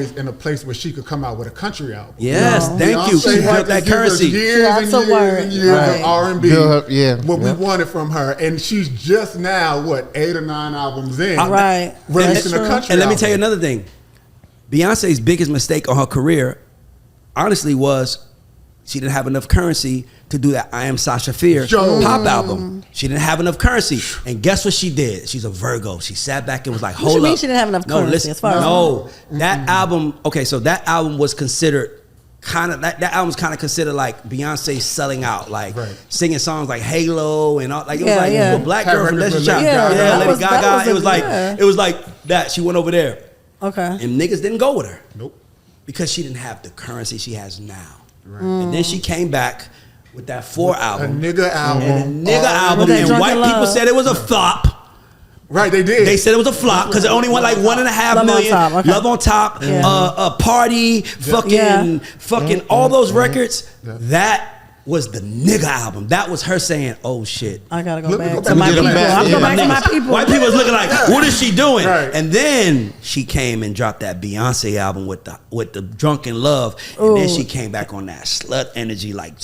always in a place where she could come out with a country album. Yes, thank you. She built that currency. Years and years of R&B. What we wanted from her, and she's just now 8 or 9 albums in, releasing a country. And let me tell you another thing. Beyonce's biggest mistake on her career, honestly, was she didn't have enough currency to do that I Am Sasha Fierce pop album. She didn't have enough currency. And guess what she did? She's a Virgo. She sat back and was like, hold up. What you mean she didn't have enough currency? That album, okay, so that album was considered that album's kind of considered like Beyonce selling out, like singing songs like Halo and all, like it was like a black girl from Destiny's Child. Lady Gaga. It was like that. She went over there. Okay. And niggas didn't go with her. Nope. Because she didn't have the currency she has now. Right. And then she came back with that 4 album. A nigga album. And white people said it was a flop. Right, they did. They said it was a flop because it only went like 1.5 million. Love on Top, Party, fucking all those records. That was the nigga album. That was her saying, "Oh shit, I gotta go back to my people. I'm going back to my people." White people was looking like, "What is she doing?" Right. And then she came and dropped that Beyonce album with the Drunken Love, and then she came back on that slut energy, like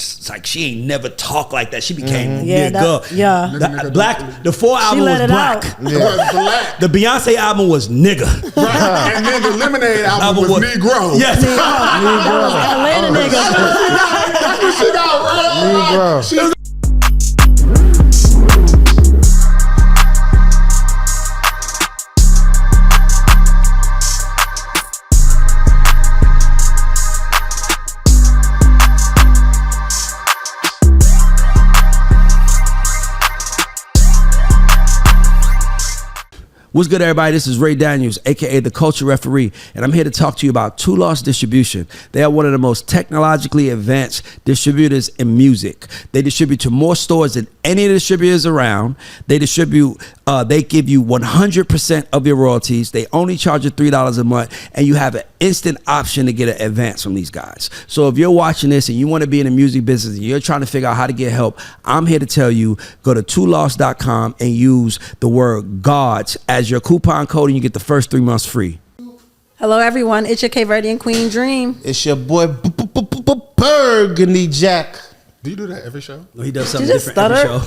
she ain't never talked like that. She became black. The 4 album was black. Black. The Beyonce album was nigga. Right. And then the Lemonade album was Negro. Yes. Atlanta nigga. That's what she got. Right. What's good, everybody? This is Ray Daniels, aka the Culture Referee, and I'm here to talk to you about Two Lost Distribution. They are one of the most technologically advanced distributors in music. They distribute to more stores than any of the distributors around. They distribute, they give you 100% of your royalties. They only charge you $3 a month, and you have an instant option to get an advance from these guys. So if you're watching this and you want to be in the music business and you're trying to figure out how to get help, I'm here to tell you, go to twolost.com and use the word GODS as your coupon code, and you get the first 3 months free. Hello, everyone. It's your K-Verdian Queen Dream. It's your boy Burgundy Jack. Do you do that every show? No, he does something different every show.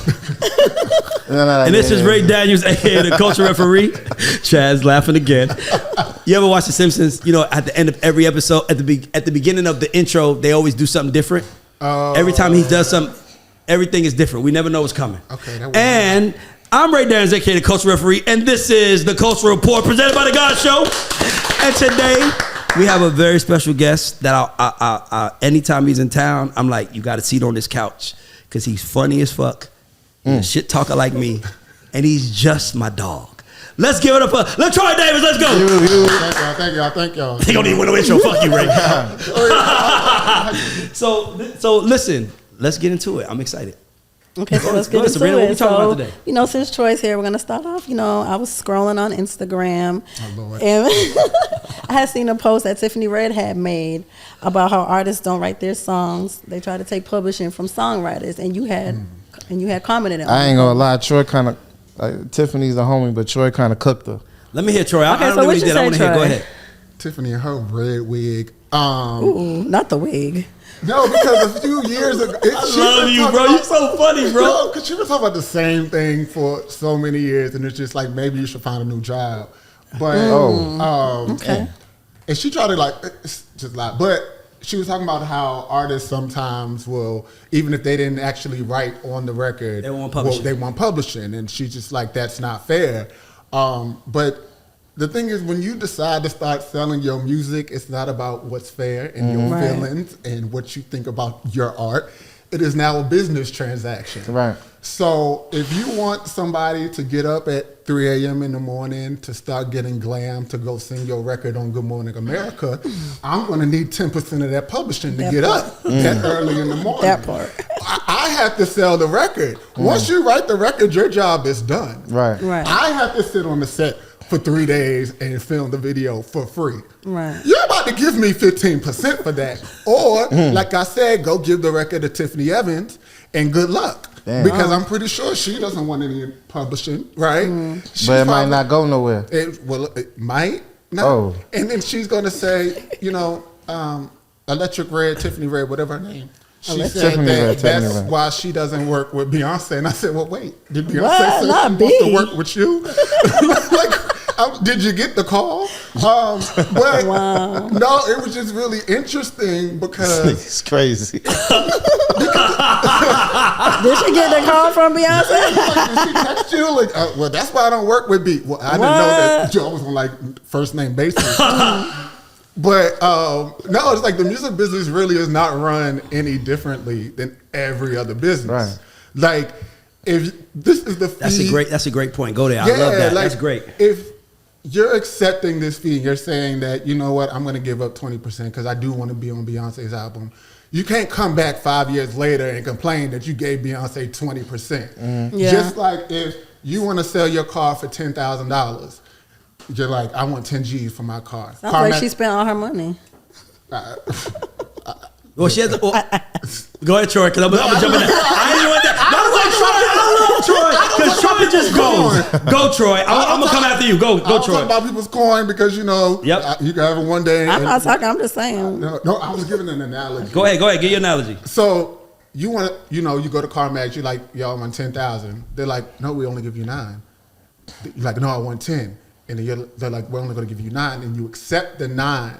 And this is Ray Daniels, aka the Culture Referee. Chaz laughing again. You ever watch The Simpsons? You know, at the end of every episode, at the beginning of the intro, they always do something different. Every time he does something, everything is different. We never know what's coming. Okay. And I'm Ray Daniels, aka the Culture Referee, and this is the Culture Report presented by The God Show. And today we have a very special guest that I anytime he's in town, I'm like, you got a seat on this couch, because he's funny as fuck, shit talker like me, and he's just my dog. Let's give it up for LaTroy Davis. Let's go. Thank y'all. He don't even win no intro. Fuck you, Ray. So listen, let's get into it. I'm excited. Okay, so let's get into Sabrina, it. what we talking about today? You know, since Troy's here, we're going to start off. You know, I was scrolling on Instagram, and I had seen a post that Tiffany Red had made about how artists don't write their songs. They try to take publishing from songwriters, and you had commented on it. I ain't gonna lie, Troy kind of, Tiffany's a homie, but Troy kind of cooked her. Let me hear Troy. I don't know what he did. I want to hear. Go ahead. Tiffany and her red wig. Ooh, not the wig. No, because a few years ago, I love you, bro. You're so funny, bro. Because she was talking about the same thing for so many years, and it's just like, maybe you should find a new job. But okay. And she tried to it's just like, but she was talking about how artists sometimes will, even if they didn't actually write on the record, they want publishing. They want publishing, and she's just like, that's not fair. But the thing is, when you decide to start selling your music, it's not about what's fair and your feelings and what you think about your art. It is now a business transaction. Right. So if you want somebody to get up at 3 a.m. in the morning to start getting glam to go sing your record on Good Morning America, I'm going to need 10% of that publishing to get up that early in the morning. That part. I have to sell the record. Once you write the record, your job is done. Right. I have to sit on the set for 3 days and film the video for free. Right. You're about to give me 15% for that. Or, like I said, go give the record to Tiffany Evans and good luck. Damn. Because I'm pretty sure she doesn't want any publishing, right? But it might not go nowhere. It might, No. Oh. And then she's going to say, Electric Red, Tiffany Red, whatever her name. She said that's why she doesn't work with Beyonce. And I said, well, wait, did Beyonce say she wants to work with you? Did you get the call? But no, it was just really interesting because it's crazy. Did she get the call from Beyonce? Did she text you? Well, that's why I don't work with B. Well, I didn't know that Joe was on first name basis. But no, it's like the music business really is not run any differently than every other business. Right. Like, if this is the fee, that's a great point. Go there. I love that. That's great. If you're accepting this fee, you're saying that, you know what, I'm going to give up 20% because I do want to be on Beyonce's album. You can't come back 5 years later and complain that you gave Beyonce 20%. Yeah. Just like if you want to sell your car for $10,000, you're like, I want 10 G's for my car. Sounds like she spent all her money. Well, she has. Go ahead, Troy, because I'm gonna jump in there. I didn't want that. By the way, Troy, I love Troy because Troy just goes. Go, Troy. I'm gonna come after you. Go, Troy. Talking about people's coin because you can have it one day. I'm not talking. I'm just saying. No, I was giving an analogy. Go ahead. Give your analogy. So you want to, you go to CarMax. You're like, yo, I want 10,000. They're like, no, we only give you 9. You're like, no, I want 10. And then they're like, we're only going to give you 9, and you accept the 9.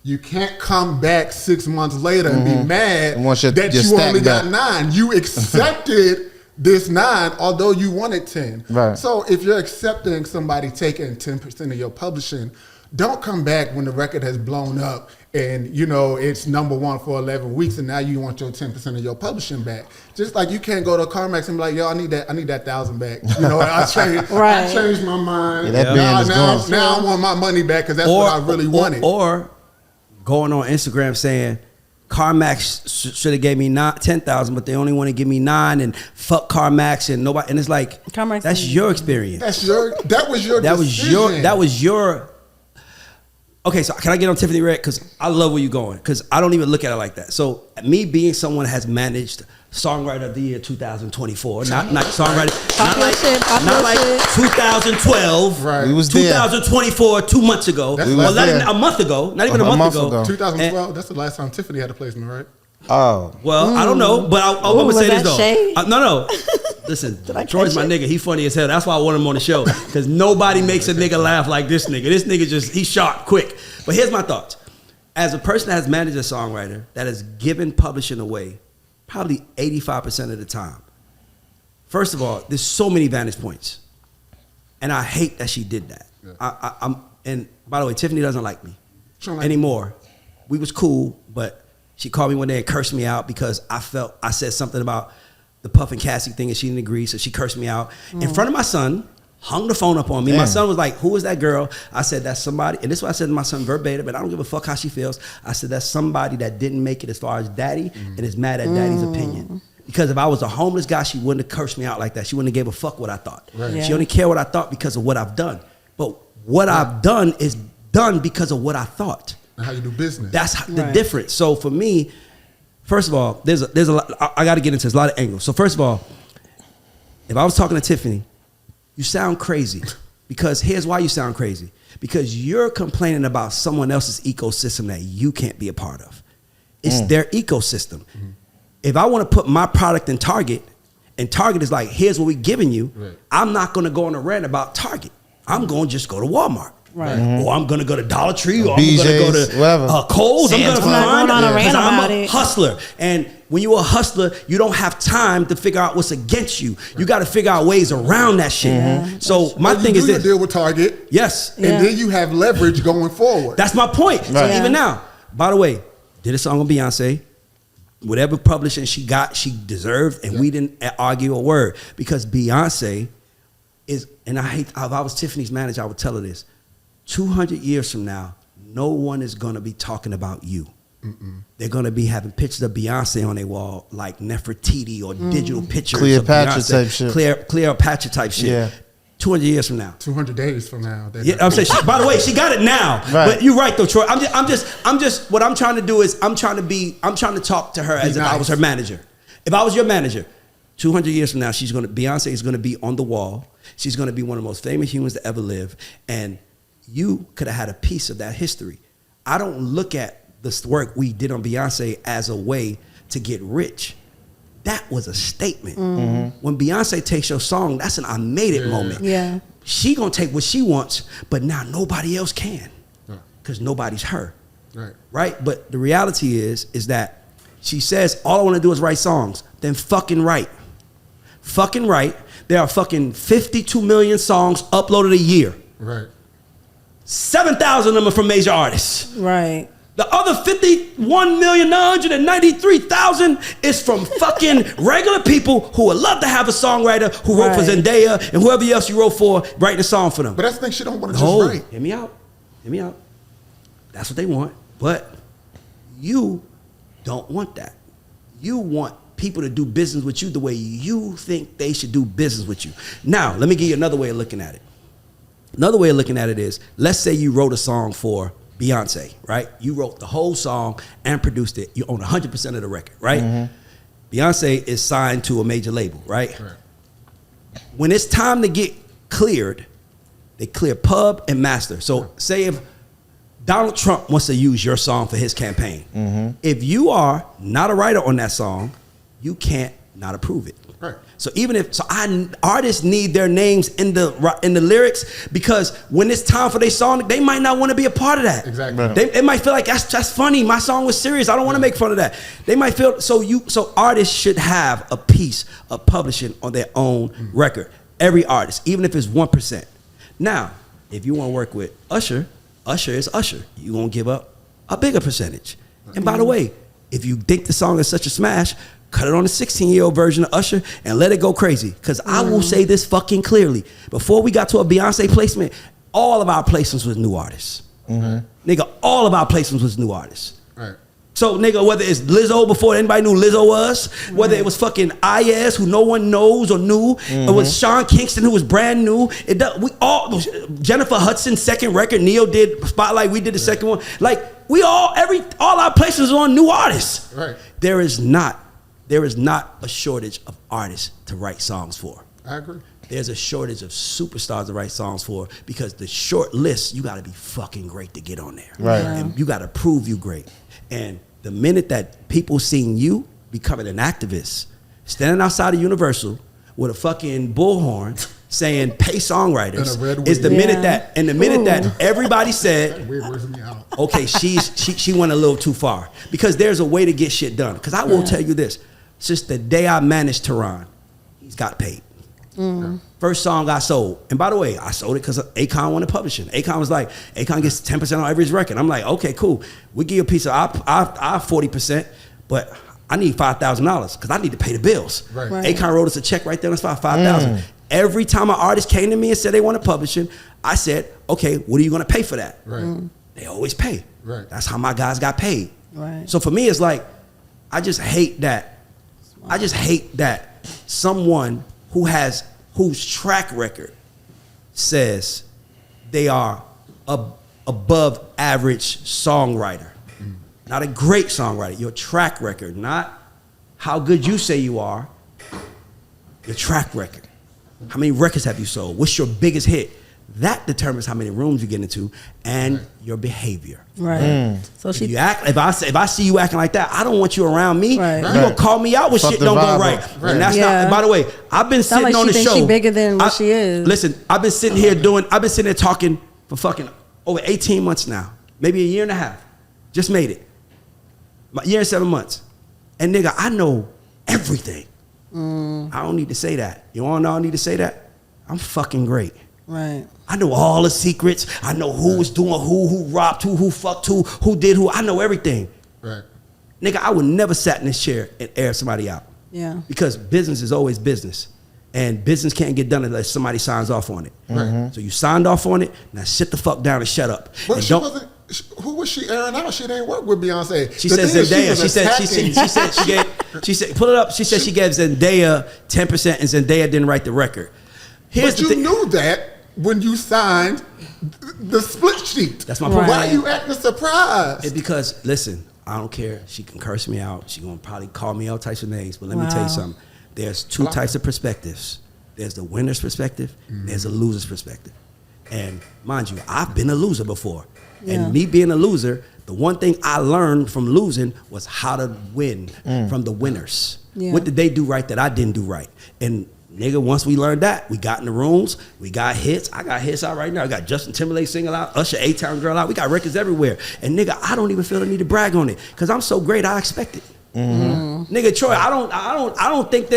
You can't come back 6 months later and be mad that you only got 9. You accepted this 9, although you wanted 10. Right. So if you're accepting somebody taking 10% of your publishing, don't come back when the record has blown up and it's number 1 for 11 weeks, and now you want your 10% of your publishing back. Just like you can't go to CarMax and be like, yo, I need that 1,000 back. I changed my mind. Yeah, now I want my money back because that's what I really wanted. Or going on Instagram saying CarMax should have gave me 10,000, but they only want to give me 9, and fuck CarMax and nobody. And it's like, CarMax, that's your experience. That was your decision. That was your. Okay, so can I get on Tiffany Red? Because I love where you're going. Because I don't even look at it like that. So me being someone has managed Songwriter of the Year 2024, not songwriter, not like 2012. Right. We was 2024, 2 months ago. A month ago. Not even a month ago. 2012. That's the last time Tiffany had a placement, right? Oh. Well, I don't know, but I'm gonna say this though. No. Listen, Troy's my nigga. He funny as hell. That's why I want him on the show, because nobody makes a nigga laugh like this nigga. This nigga he's sharp, quick. But here's my thoughts. As a person that has managed a songwriter that has given publishing away probably 85% of the time. First of all, there's so many vantage points, and I hate that she did that. Yeah. And by the way, Tiffany doesn't like me anymore. We was cool, but she called me one day and cursed me out because I said something about the Puff and Cassie thing and she didn't agree, so she cursed me out in front of my son, hung the phone up on me. Damn. My son was like, who is that girl? I said, that's somebody, and this is what I said to my son verbatim, but I don't give a fuck how she feels. I said, that's somebody that didn't make it as far as daddy and is mad at daddy's opinion. Because if I was a homeless guy, she wouldn't have cursed me out like that. She wouldn't have gave a fuck what I thought. Right. Yeah. She only cared what I thought because of what I've done. But what I've done is done because of what I thought. How you do business. That's the difference. So for me, first of all, there's a lot. I got to get into this, a lot of angles. So first of all, if I was talking to Tiffany, you sound crazy. Because here's why you sound crazy. Because you're complaining about someone else's ecosystem that you can't be a part of. It's their ecosystem. Mm-hmm. If I want to put my product in Target, and Target is like, here's what we're giving you, I'm not going to go on a rant about Target. I'm going to just go to Walmart. Right. Or I'm going to go to Dollar Tree, or I'm going to go to Kohl's. I'm going to find because I'm a hustler. And when you're a hustler, you don't have time to figure out what's against you. You got to figure out ways around that shit. Mm-hmm. So my thing is this. You deal with Target. Yes. And then you have leverage going forward. That's my point. Right. So even now, by the way, did a song with Beyonce. Whatever publishing she got, she deserved, and we didn't argue a word. Because Beyonce is, and if I was Tiffany's manager, I would tell her this. 200 years from now, no one is going to be talking about you. Mm-mm. They're going to be having pictures of Beyonce on their wall, like Nefertiti or digital pictures Cleopatra of Beyonce. Type shit. Cleopatra type shit. Yeah. 200 years from now. 200 days from now. Yeah, I'm saying. By the way, she got it now. Right. But you're right though, Troy. I'm just. What I'm trying to do is I'm trying to talk to her as if I was her manager. If I was your manager, 200 years from now, Beyonce is going to be on the wall. She's going to be one of the most famous humans to ever live, and you could have had a piece of that history. I don't look at this work we did on Beyonce as a way to get rich. That was a statement. When Beyonce takes your song, that's an I made it moment. Yeah. She gonna take what she wants, but now nobody else can, because nobody's her. Right? But the reality is that she says, all I want to do is write songs. Then fucking write. Fucking write. There are fucking 52 million songs uploaded a year. 7,000 of them are from major artists. Right. The other 51,993,000 is from fucking regular people who would love to have a songwriter who wrote for Zendaya and whoever else you wrote for, writing a song for them. But that's the thing, she don't want to just write. Hear me out. That's what they want. But you don't want that. You want people to do business with you the way you think they should do business with you. Now, let me give you another way of looking at it. Another way of looking at it is, let's say you wrote a song for Beyonce, right? You wrote the whole song and produced it. You own 100% of the record, right? Beyonce is signed to a major label, right? When it's time to get cleared, they clear pub and master. So say if Donald Trump wants to use your song for his campaign, if you are not a writer on that song, you can't not approve it. So even if artists need their names in the lyrics, because when it's time for their song, they might not want to be a part of that. They might feel like that's funny. My song was serious. I don't want to make fun of that. They might feel so artists should have a piece of publishing on their own record. Every artist, even if it's 1%. Now, if you want to work with Usher is Usher. You gonna give up a bigger percentage. And by the way, if you think the song is such a smash, cut it on a 16-year-old version of Usher and let it go crazy. Because I will say this fucking clearly. Before we got to a Beyonce placement, all of our placements was new artists. Nigga, all of our placements was new artists. So, nigga, whether it's Lizzo before anybody knew Lizzo was, whether it was fucking Ayaz, who no one knows or knew, it was Sean Kingston, who was brand new. Jennifer Hudson's second record, Neo did Spotlight, we did the second one. Like, all our placements are on new artists. There is not a shortage of artists to write songs for. I agree. There's a shortage of superstars to write songs for, because the short list, you got to be fucking great to get on there. And you got to prove you great. And the minute that people seeing you becoming an activist, standing outside of Universal with a fucking bullhorn saying pay songwriters, is the minute that everybody said, okay, she went a little too far. Because there's a way to get shit done. Because I will tell you this, since the day I managed Tehran, he's got paid. First song I sold. And by the way, I sold it because Akon wanted publishing. Akon was like, Akon gets 10% on every record. I'm like, okay, cool. We give you a piece of our 40%, but I need $5,000 because I need to pay the bills. Akon wrote us a check right there on the spot, $5,000. Every time an artist came to me and said they wanted publishing, I said, okay, what are you going to pay for that? They always pay. That's how my guys got paid. So for me, it's like, I just hate that someone whose track record says they are above average songwriter. Not a great songwriter, your track record, not how good you say you are, your track record. How many records have you sold? What's your biggest hit? That determines how many rooms you get into and your behavior. So if I see you acting like that, I don't want you around me. You're gonna call me out when shit don't go right. And that's not. By the way, I've been sitting on the show. She bigger than what she is. Listen, I've been sitting here talking for fucking over 18 months now, maybe a year and a half. Just made it. A year and 7 months. And nigga, I know everything. I don't need to say that. You wanna know I don't need to say that? I'm fucking great. I know all the secrets. I know who was doing who robbed who fucked who did who. I know everything. Nigga, I would never sat in this chair and air somebody out. Because business is always business. And business can't get done unless somebody signs off on it. So you signed off on it, now sit the fuck down and shut up. But who was she airing out? She didn't work with Beyonce. She said Zendaya. She said pull it up. She said she gave Zendaya 10% and Zendaya didn't write the record. But you knew that when you signed the split sheet. That's my point. Why are you acting surprised? It's because, listen, I don't care. She can curse me out. She gonna probably call me all types of names. But let me tell you something. There's two types of perspectives. There's the winner's perspective. There's the loser's perspective. And mind you, I've been a loser before. And me being a loser, the one thing I learned from losing was how to win from the winners. Yeah. What did they do right that I didn't do right? And nigga, once we learned that, we got in the rooms, we got hits. I got hits out right now. I got Justin Timberlake single out, Usher A-Town Girl out. We got records everywhere. And nigga, I don't even feel the need to brag on it because I'm so great. I expect it. Nigga, Troy, I don't think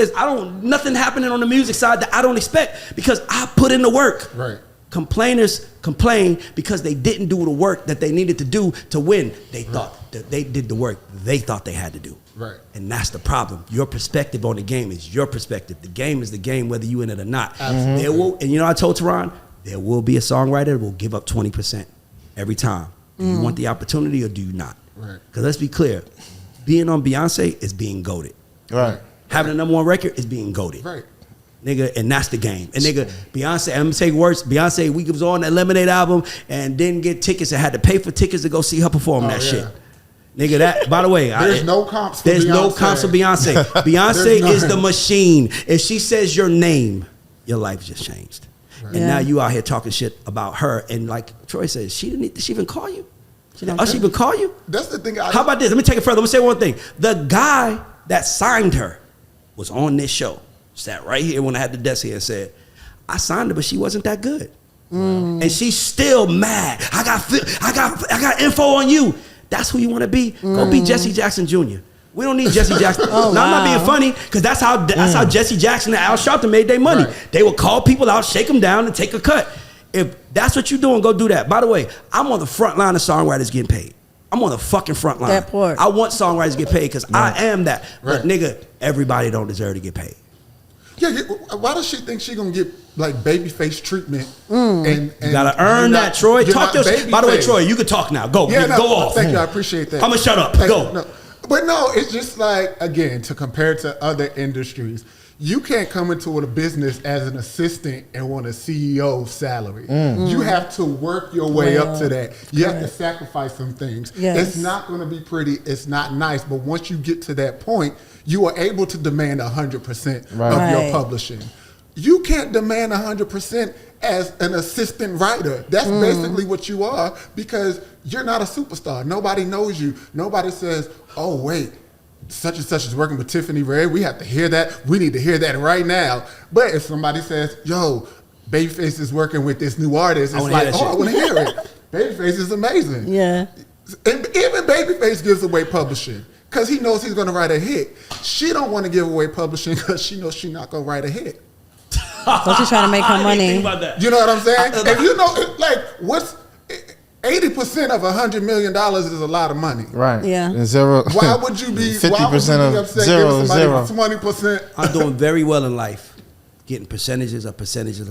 nothing happening on the music side that I don't expect because I put in the work. Right. Complainers complain because they didn't do the work that they needed to do to win. They thought that they did the work they thought they had to do. Right. And that's the problem. Your perspective on the game is your perspective. The game is the game whether you in it or not. Absolutely. And you know I told Teron, there will be a songwriter that will give up 20% every time. Do you want the opportunity or do you not? Right. Because let's be clear, being on Beyonce is being goated. Right. Having a number one record is being goated. Right. Nigga, and that's the game. And nigga, Beyonce, I'm gonna take worse. Beyonce, we was on that Lemonade album and didn't get tickets and had to pay for tickets to go see her perform that shit. Nigga, that, by the way, there's no comps for There's Beyonce. no comps for Beyonce. Beyonce is the machine. If she says your name, your life just changed. Right. And now you out here talking shit about her. And like Troy says, did she even call you? She even call you? That's the thing. How about this? Let me take it further. Let me say one thing. The guy that signed her was on this show. Sat right here when I had the desk here and said, I signed her, but she wasn't that good. And she's still mad. I got info on you. That's who you want to be. Go be Jesse Jackson Jr. We don't need Jesse Jackson. I'm not being funny because that's how Jesse Jackson and Al Sharpton made their money. Right. They would call people out, shake them down, and take a cut. If that's what you're doing, go do that. By the way, I'm on the front line of songwriters getting paid. I'm on the fucking front line. That part. I want songwriters to get paid because I am that. Right. But nigga, everybody don't deserve to get paid. Yeah, why does she think she gonna get like babyface treatment? And you gotta earn that, Troy. Talk your shit. By the way, Troy, you can talk now. Go, go off. Thank you, I appreciate that. I'm gonna shut up. Go. No. But no, it's just like, again, to compare to other industries, you can't come into a business as an assistant and want a CEO salary. You have to work your way up to that. You have to sacrifice some things. Yes. It's not going to be pretty. It's not nice. But once you get to that point, you are able to demand 100% of your publishing. You can't demand 100% as an assistant writer. That's basically what you are because you're not a superstar. Nobody knows you. Nobody says, oh, wait, such and such is working with Tiffany Red. We have to hear that. We need to hear that right now. But if somebody says, yo, Babyface is working with this new artist, it's like, I want to hear it. Babyface is amazing. Yeah. And even Babyface gives away publishing because he knows he's going to write a hit. She don't want to give away publishing because she knows she's not going to write a hit. So she's trying to make her money. You know what I'm saying? If you know, like, what's 80% of $100 million is a lot of money. Right. Yeah. And zero. Why would you be 50% of upset zero, giving somebody 20%? I'm doing very well in life. Getting percentages of percentages.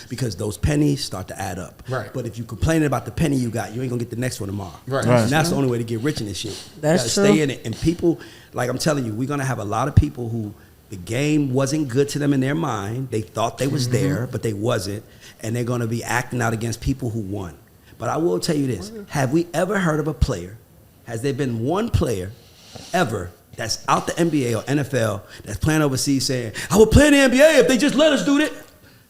Because those pennies start to add up. Right. But if you complaining about the penny you got, you ain't gonna get the next one tomorrow. Right. And that's the only way to get rich in this shit. That's true. Stay in it. And people, like I'm telling you, we're gonna have a lot of people who the game wasn't good to them in their mind. They thought they was there, but they wasn't. And they're gonna be acting out against people who won. But I will tell you this. Have we ever heard of a player? Has there been one player ever that's out the NBA or NFL that's playing overseas saying, I would play in the NBA if they just let us do that?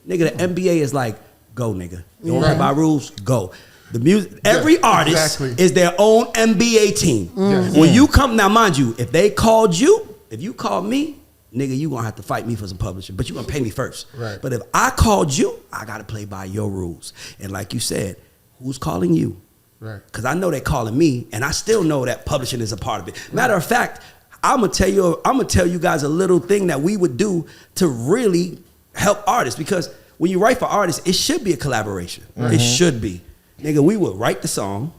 Nigga, the NBA is like, go, nigga. You don't play by rules, go. The music, every artist is their own NBA team. When you come, now mind you, if they called you, if you called me, nigga, you gonna have to fight me for some publishing, but you gonna pay me first. Right. But if I called you, I gotta play by your rules. And like you said, who's calling you? Right. Because I know they're calling me, and I still know that publishing is a part of it. Matter of fact, I'm gonna tell you guys a little thing that we would do to really help artists. Because when you write for artists, it should be a collaboration. It should be. Nigga, we would write the song.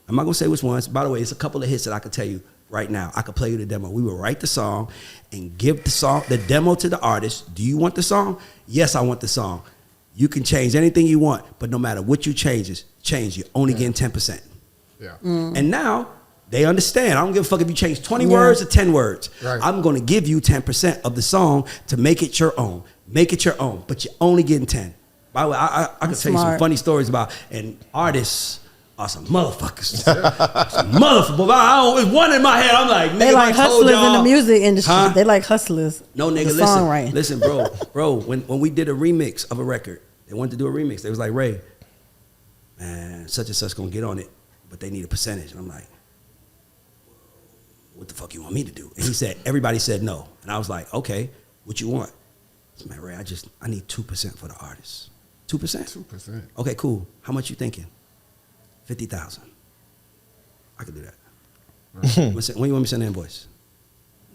I'm not gonna say which ones. By the way, it's a couple of hits that I could tell you right now. I could play you the demo. We would write the song and give the demo to the artist. Do you want the song? Yes, I want the song. You can change anything you want, but no matter what you change, you're only getting 10%. Yeah. And now they understand. I don't give a fuck if you change 20 words or 10 words. Right. I'm going to give you 10% of the song to make it your own. Make it your own, but you're only getting 10. By the way, I can tell you some funny stories about, and artists are some motherfuckers. Some motherfuckers. It's one in my head. I'm like, nigga, they like hustlers in the music industry. Huh? They like hustlers. No, nigga, listen, bro. When we did a remix of a record, they wanted to do a remix. They was like, Ray, such and such gonna get on it, but they need a percentage. And I'm like, what the fuck you want me to do? And he said, everybody said no. And I was like, okay, what you want? I said, man, Ray, I need 2% for the artist. 2%? 2%. Okay, cool. How much you thinking? 50,000. I could do that. When you want me to send the invoice?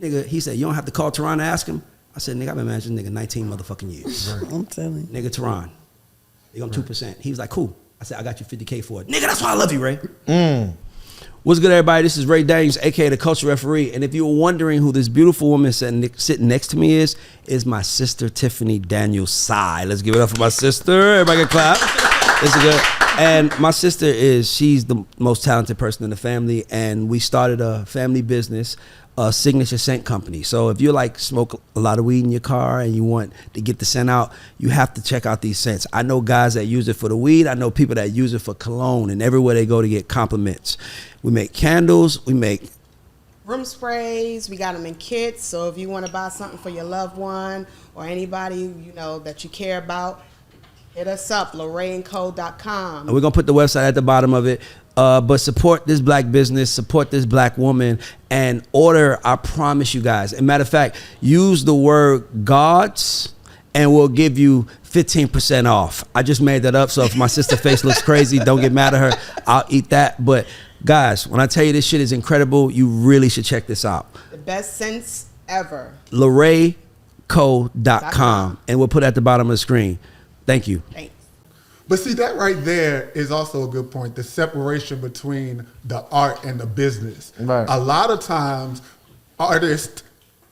Nigga, he said, you don't have to call Teron to ask him. I said, nigga, I've been managing this nigga 19 motherfucking years. Right. I'm telling you. Nigga, Teron, they gonna 2%. He was like, cool. I said, I got you 50K for it. Nigga, that's why I love you, Ray. What's good, everybody? This is Ray Daniels, aka the Culture Referee. And if you were wondering who this beautiful woman sitting next to me is my sister Tiffany Daniels Sai. Let's give it up for my sister. Everybody can clap. This is good. And my sister she's the most talented person in the family, and we started a family business, a signature scent company. So if you like smoke a lot of weed in your car and you want to get the scent out, you have to check out these scents. I know guys that use it for the weed. I know people that use it for cologne, and everywhere they go to get compliments. We make candles. We make room sprays. We got them in kits. So if you want to buy something for your loved one or anybody you know that you care about, hit us up, LorraineCo.com. and we're gonna put the website at the bottom of it. But support this black business, support this black woman, and order. I promise you guys. As a matter of fact, use the word gods, and we'll give you 15% off. I just made that up, so if my sister face looks crazy, don't get mad at her. I'll eat that. But guys, when I tell you this shit is incredible, you really should check this out. The best scents ever. LorraineCo.com, and we'll put it at the bottom of the screen. Thank you. Thanks. But see, that right there is also a good point. The separation between the art and the business. Right. A lot of times, artists,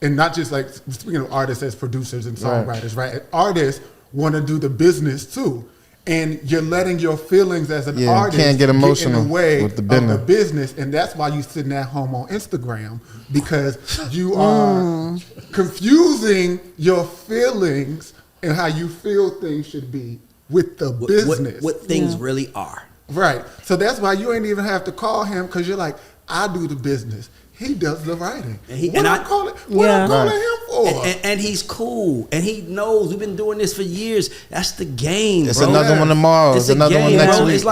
and not just like, speaking of artists as producers and songwriters, right? Artists want to do the business too. And you're letting your feelings as an artist can't get emotional in the way with the of the business. And that's why you're sitting at home on Instagram, because you are confusing your feelings and how you feel things should be with the business. What things really are. Right. So that's why you ain't even have to call him, because you're like, I do the business. He does the writing. What I'm calling him for? And he's cool. And he knows. We've been doing this for years. That's the game, It's bro. another one tomorrow. It's another one next week. It's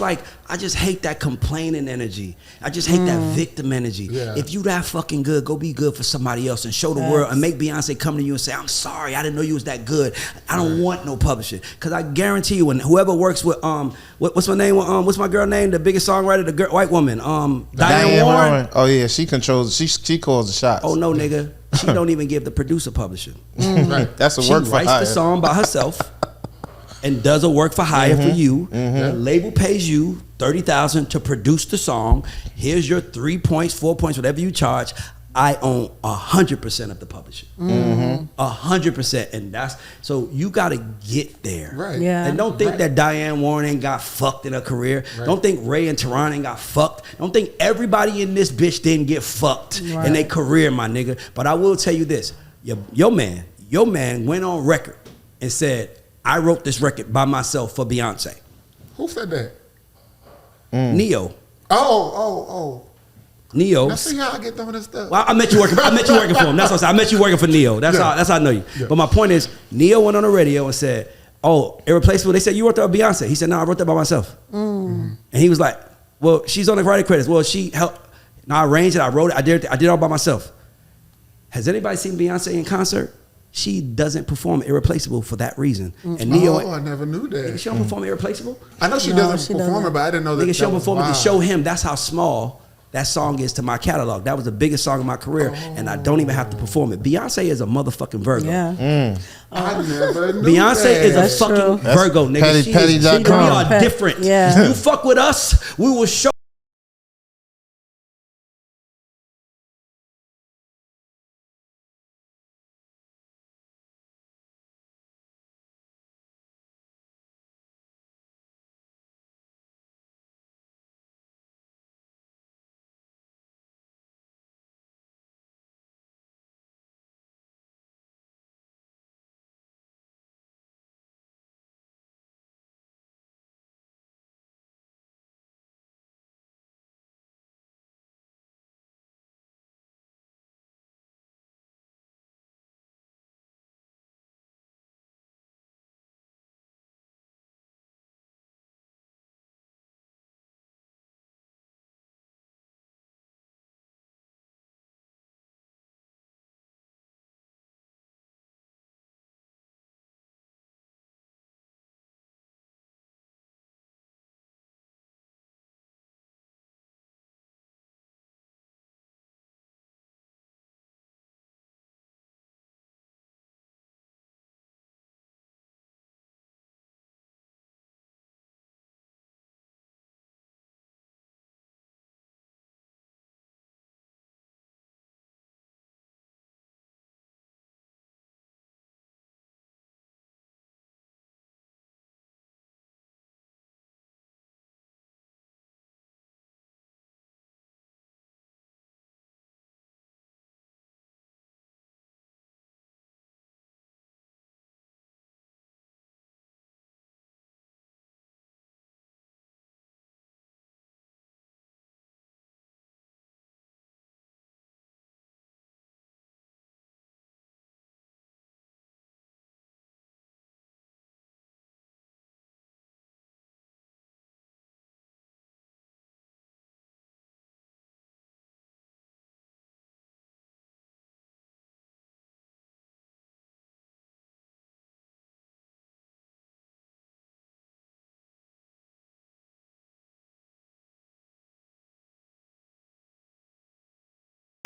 like I just hate that complaining energy. I just hate that victim energy. Yeah. If you that fucking good, go be good for somebody else and show the world, and make Beyonce come to you and say, I'm sorry, I didn't know you was that good. I don't want no publishing. Because I guarantee you, when whoever works with what's my name? What's my girl name? The biggest songwriter, the white woman, Diane Warren. Oh yeah, she controls. She calls the shots. Oh no, nigga. She don't even give the producer publishing. Right. That's a She work for writes hire. the song by herself and does a work for hire for you. The label pays you $30,000 to produce the song. Here's your 3 points, 4 points, whatever you charge. I own 100% of the publishing. 100%, and that's so you got to get there. Right. Yeah. And don't think that Diane Warren ain't got fucked in her career. Right. Don't think Ray and Teron ain't got fucked. Don't think everybody in this bitch didn't get fucked in their career, my nigga. But I will tell you this: your man went on record and said, "I wrote this record by myself for Beyonce." Who said that? Neo. Oh. Neo. Now see how I get some of this stuff. Well, I met you working for him. That's what I said. I met you working for Neo. That's how I know you. Yeah. But my point is, Neo went on the radio and said, "Oh, Irreplaceable." They said, "You wrote that with Beyonce." He said, "No, I wrote that by myself." And he was like, "Well, she's on the writing credits." Well, she helped. No, I arranged it. I wrote it. I did it all by myself. Has anybody seen Beyonce in concert? She doesn't perform Irreplaceable for that reason. And Neo, I never knew that. she don't perform Irreplaceable. I know she doesn't perform it, but I didn't know that. Nigga, she don't was perform it to live. show him. That's how small that song is to my catalog. That was the biggest song in my career, and I don't even have to perform it. Beyonce is a motherfucking Virgo. Yeah. I never knew Beyonce that. is a That's fucking true. Virgo, nigga. Petty.com. We are different. Yeah. You fuck with us, we will show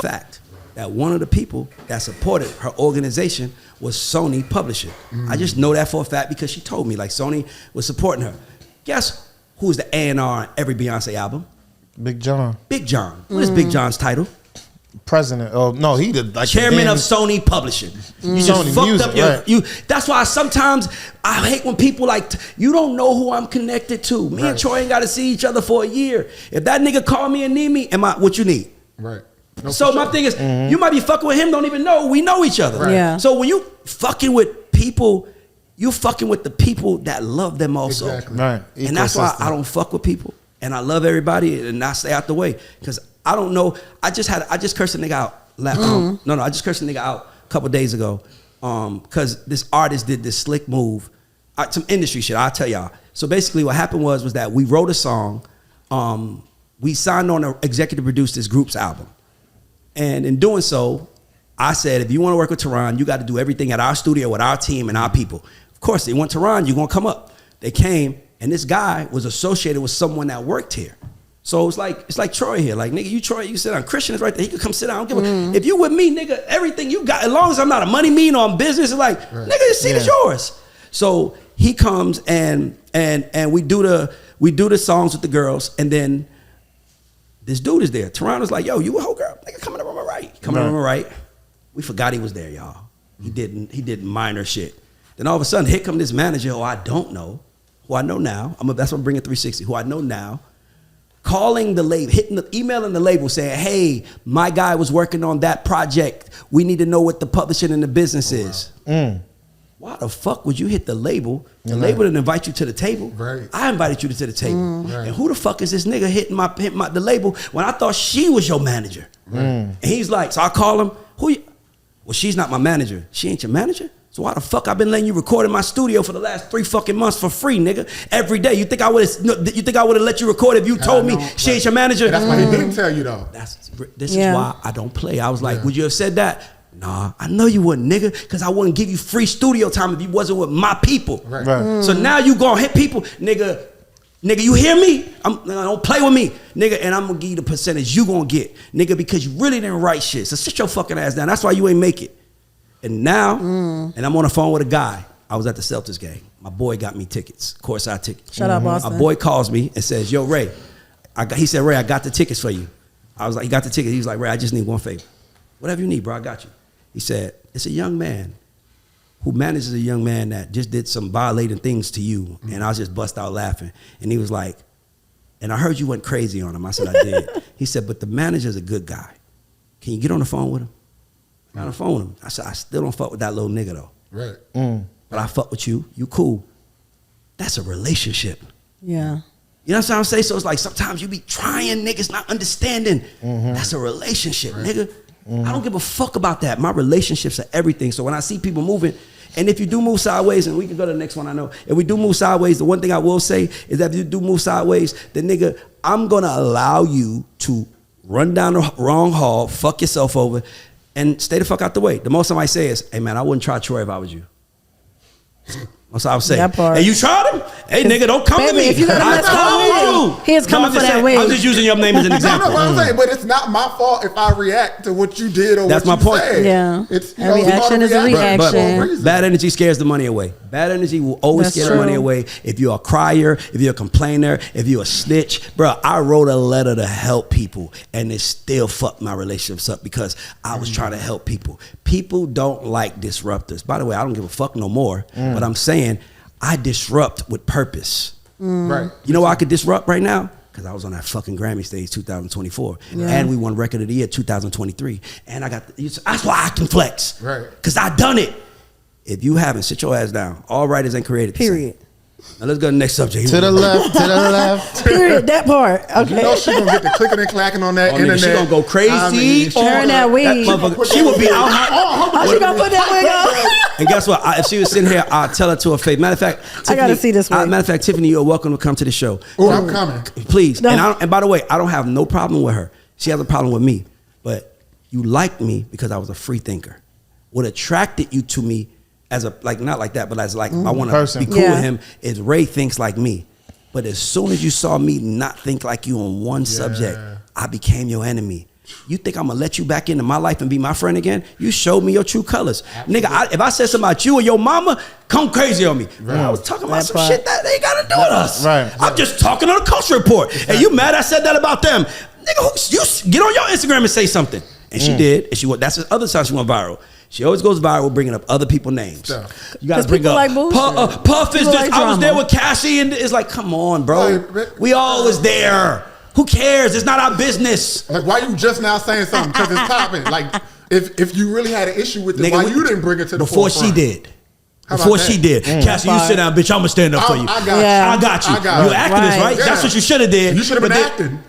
fact that one of the people that supported her organization was Sony Publishing. I just know that for a fact because she told me, like, Sony was supporting her. Guess who's the A&R on every Beyonce album? Big John. Big John. What is Big John's title? President. Oh no, he did like Chairman of Sony Publishing. You just Sony fucked Music, up your. right. You. That's why sometimes I hate when people like you don't know who I'm connected to. Me and Troy ain't got to see each other for a year. If that nigga call me and need me, what you need? Right. No, So my thing is, you might be fucking with him, don't even know we know each other. Right. Yeah. So when you fucking with people, you fucking with the people that love them also. Exactly. Right. And that's why I don't fuck with people, and I love everybody, and I stay out the way because I don't know. I just cursed a nigga out. I just cursed a nigga out a couple days ago because this artist did this slick move, some industry shit. I'll tell y'all. So basically, what happened was that we wrote a song. We signed on to executive produce this group's album. And in doing so, I said, if you want to work with Tehran, you got to do everything at our studio with our team and our people. Of course, they want Tehran, you're going to come up. They came, and this guy was associated with someone that worked here. So it's like Troy here. Like, nigga, you Troy, you sit down. Christian is right there. He could come sit down. I don't give a, if you with me, nigga, everything you got, as long as I'm not a money mean or I'm business, it's like, nigga, this seat is yours. So he comes and we do the songs with the girls, and then this dude is there. Tehran was like, yo, you a whole girl? Nigga, come in the room right. Come in the room right. We forgot he was there, y'all. He did minor shit. Then all of a sudden, here come this manager who I don't know, who I know now. That's what I'm bringing 360, who I know now. Calling the label, emailing the label saying, hey, my guy was working on that project. We need to know what the publishing and the business is. Why the fuck would you hit the label? The label didn't invite you to the table. Right. I invited you to the table. Right. And who the fuck is this nigga hitting the label when I thought she was your manager? And he's like, so I call him, well, she's not my manager. She ain't your manager? So why the fuck I been letting you record in my studio for the last 3 fucking months for free, nigga? Every day. You think I would have let you record if you told me she ain't your manager? And that's why he didn't tell you though. This is why I don't play. I was like, would you have said that? Nah, I know you wouldn't, nigga, because I wouldn't give you free studio time if you wasn't with my people. Right. So now you gonna hit people, nigga, you hear me? Don't play with me, nigga, and I'm gonna give you the percentage you gonna get, nigga, because you really didn't write shit. So sit your fucking ass down. That's why you ain't make it. And now, and I'm on the phone with a guy. I was at the Celtics game. My boy got me tickets, courtside tickets. Shout out Boston. My boy calls me and says, yo, Ray, he said, Ray, I got the tickets for you. I was like, you got the tickets? He was like, Ray, I just need one favor. Whatever you need, bro, I got you. He said, it's a young man who manages a young man that just did some violating things to you. And I just bust out laughing. And he was like, and I heard you went crazy on him. I said, I did. He said, but the manager's a good guy. Can you get on the phone with him? Got on the phone with him. I said, I still don't fuck with that little nigga though. Right. But I fuck with you. You cool. That's a relationship. Yeah. You know what I'm saying? So it's like sometimes you be trying, niggas not understanding. That's a relationship, nigga. I don't give a fuck about that. My relationships are everything. So when I see people moving, and if you do move sideways, and we can go to the next one, I know. If we do move sideways, the one thing I will say is that if you do move sideways, then nigga, I'm gonna allow you to run down the wrong hall, fuck yourself over, and stay the fuck out the way. The most somebody say is, hey man, I wouldn't try Troy if I was you. That's what I was saying. That part. Hey, you tried him? Hey, nigga, don't come to me. If you got I told you. He is coming for that wig. I'm just using your name as an example. No, what I'm saying, but it's not my fault if I react to what you did or That's what my you point. said. Yeah. It's, A reaction is a reaction. But bad energy scares the money away. Bad energy will always That's scare true. the money away. If you're a crier, if you're a complainer, if you're a snitch, bro, I wrote a letter to help people, and it still fucked my relationships up because I was trying to help people. People don't like disruptors. By the way, I don't give a fuck no more, but I'm saying I disrupt with purpose. Right. You know why I could disrupt right now? Because I was on that fucking Grammy stage 2024. And we won Record of the Year 2023. And I got, that's why I can flex. Right. Because I done it. If you haven't, sit your ass down. All writers ain't created the same. Period. Now let's go to the next subject. To the left, to the left. Period. That part. Okay. You know she gonna get the clicking and clacking on that Oh, nigga, internet. she gonna go crazy. I mean, Turn that wig. She would be out. How she gonna put that wig on? And guess what? If she was sitting here, I'll tell her to her face. Matter of fact, Tiffany, I gotta see this wig. Matter of fact, Tiffany, you're welcome to come to the show. Oh, I'm coming. Please. No. And by the way, I don't have no problem with her. She has a problem with me. But you liked me because I was a free thinker. What attracted you to me as a, like, not like that, but as like, I want to be cool with him, is Ray thinks like me. But as soon as you saw me not think like you on one subject, I became your enemy. You think I'm gonna let you back into my life and be my friend again? You showed me your true colors. Absolutely. Nigga, if I said something about you or your mama, come crazy on me. Right. I was talking about some shit that ain't got to do with us. Right. I'm just talking on a culture report. Exactly. And you mad I said that about them. Nigga, you get on your Instagram and say something. And she did. And that's the other time she went viral. She always goes viral bringing up other people's names. Yeah. You gotta bring up like Puff is just, like I was there with Cassie, and it's like, come on, bro. We all was there. Who cares? It's not our business. Like, why you just now saying something? Because it's popping. Like, if you really had an issue with it, why you didn't bring it to the forefront? Before she did. Before she did. Cassie, you sit down, bitch. I'm gonna stand up for you. I got you. You're activist, right? Yeah. That's what you should have did. You should have been acting.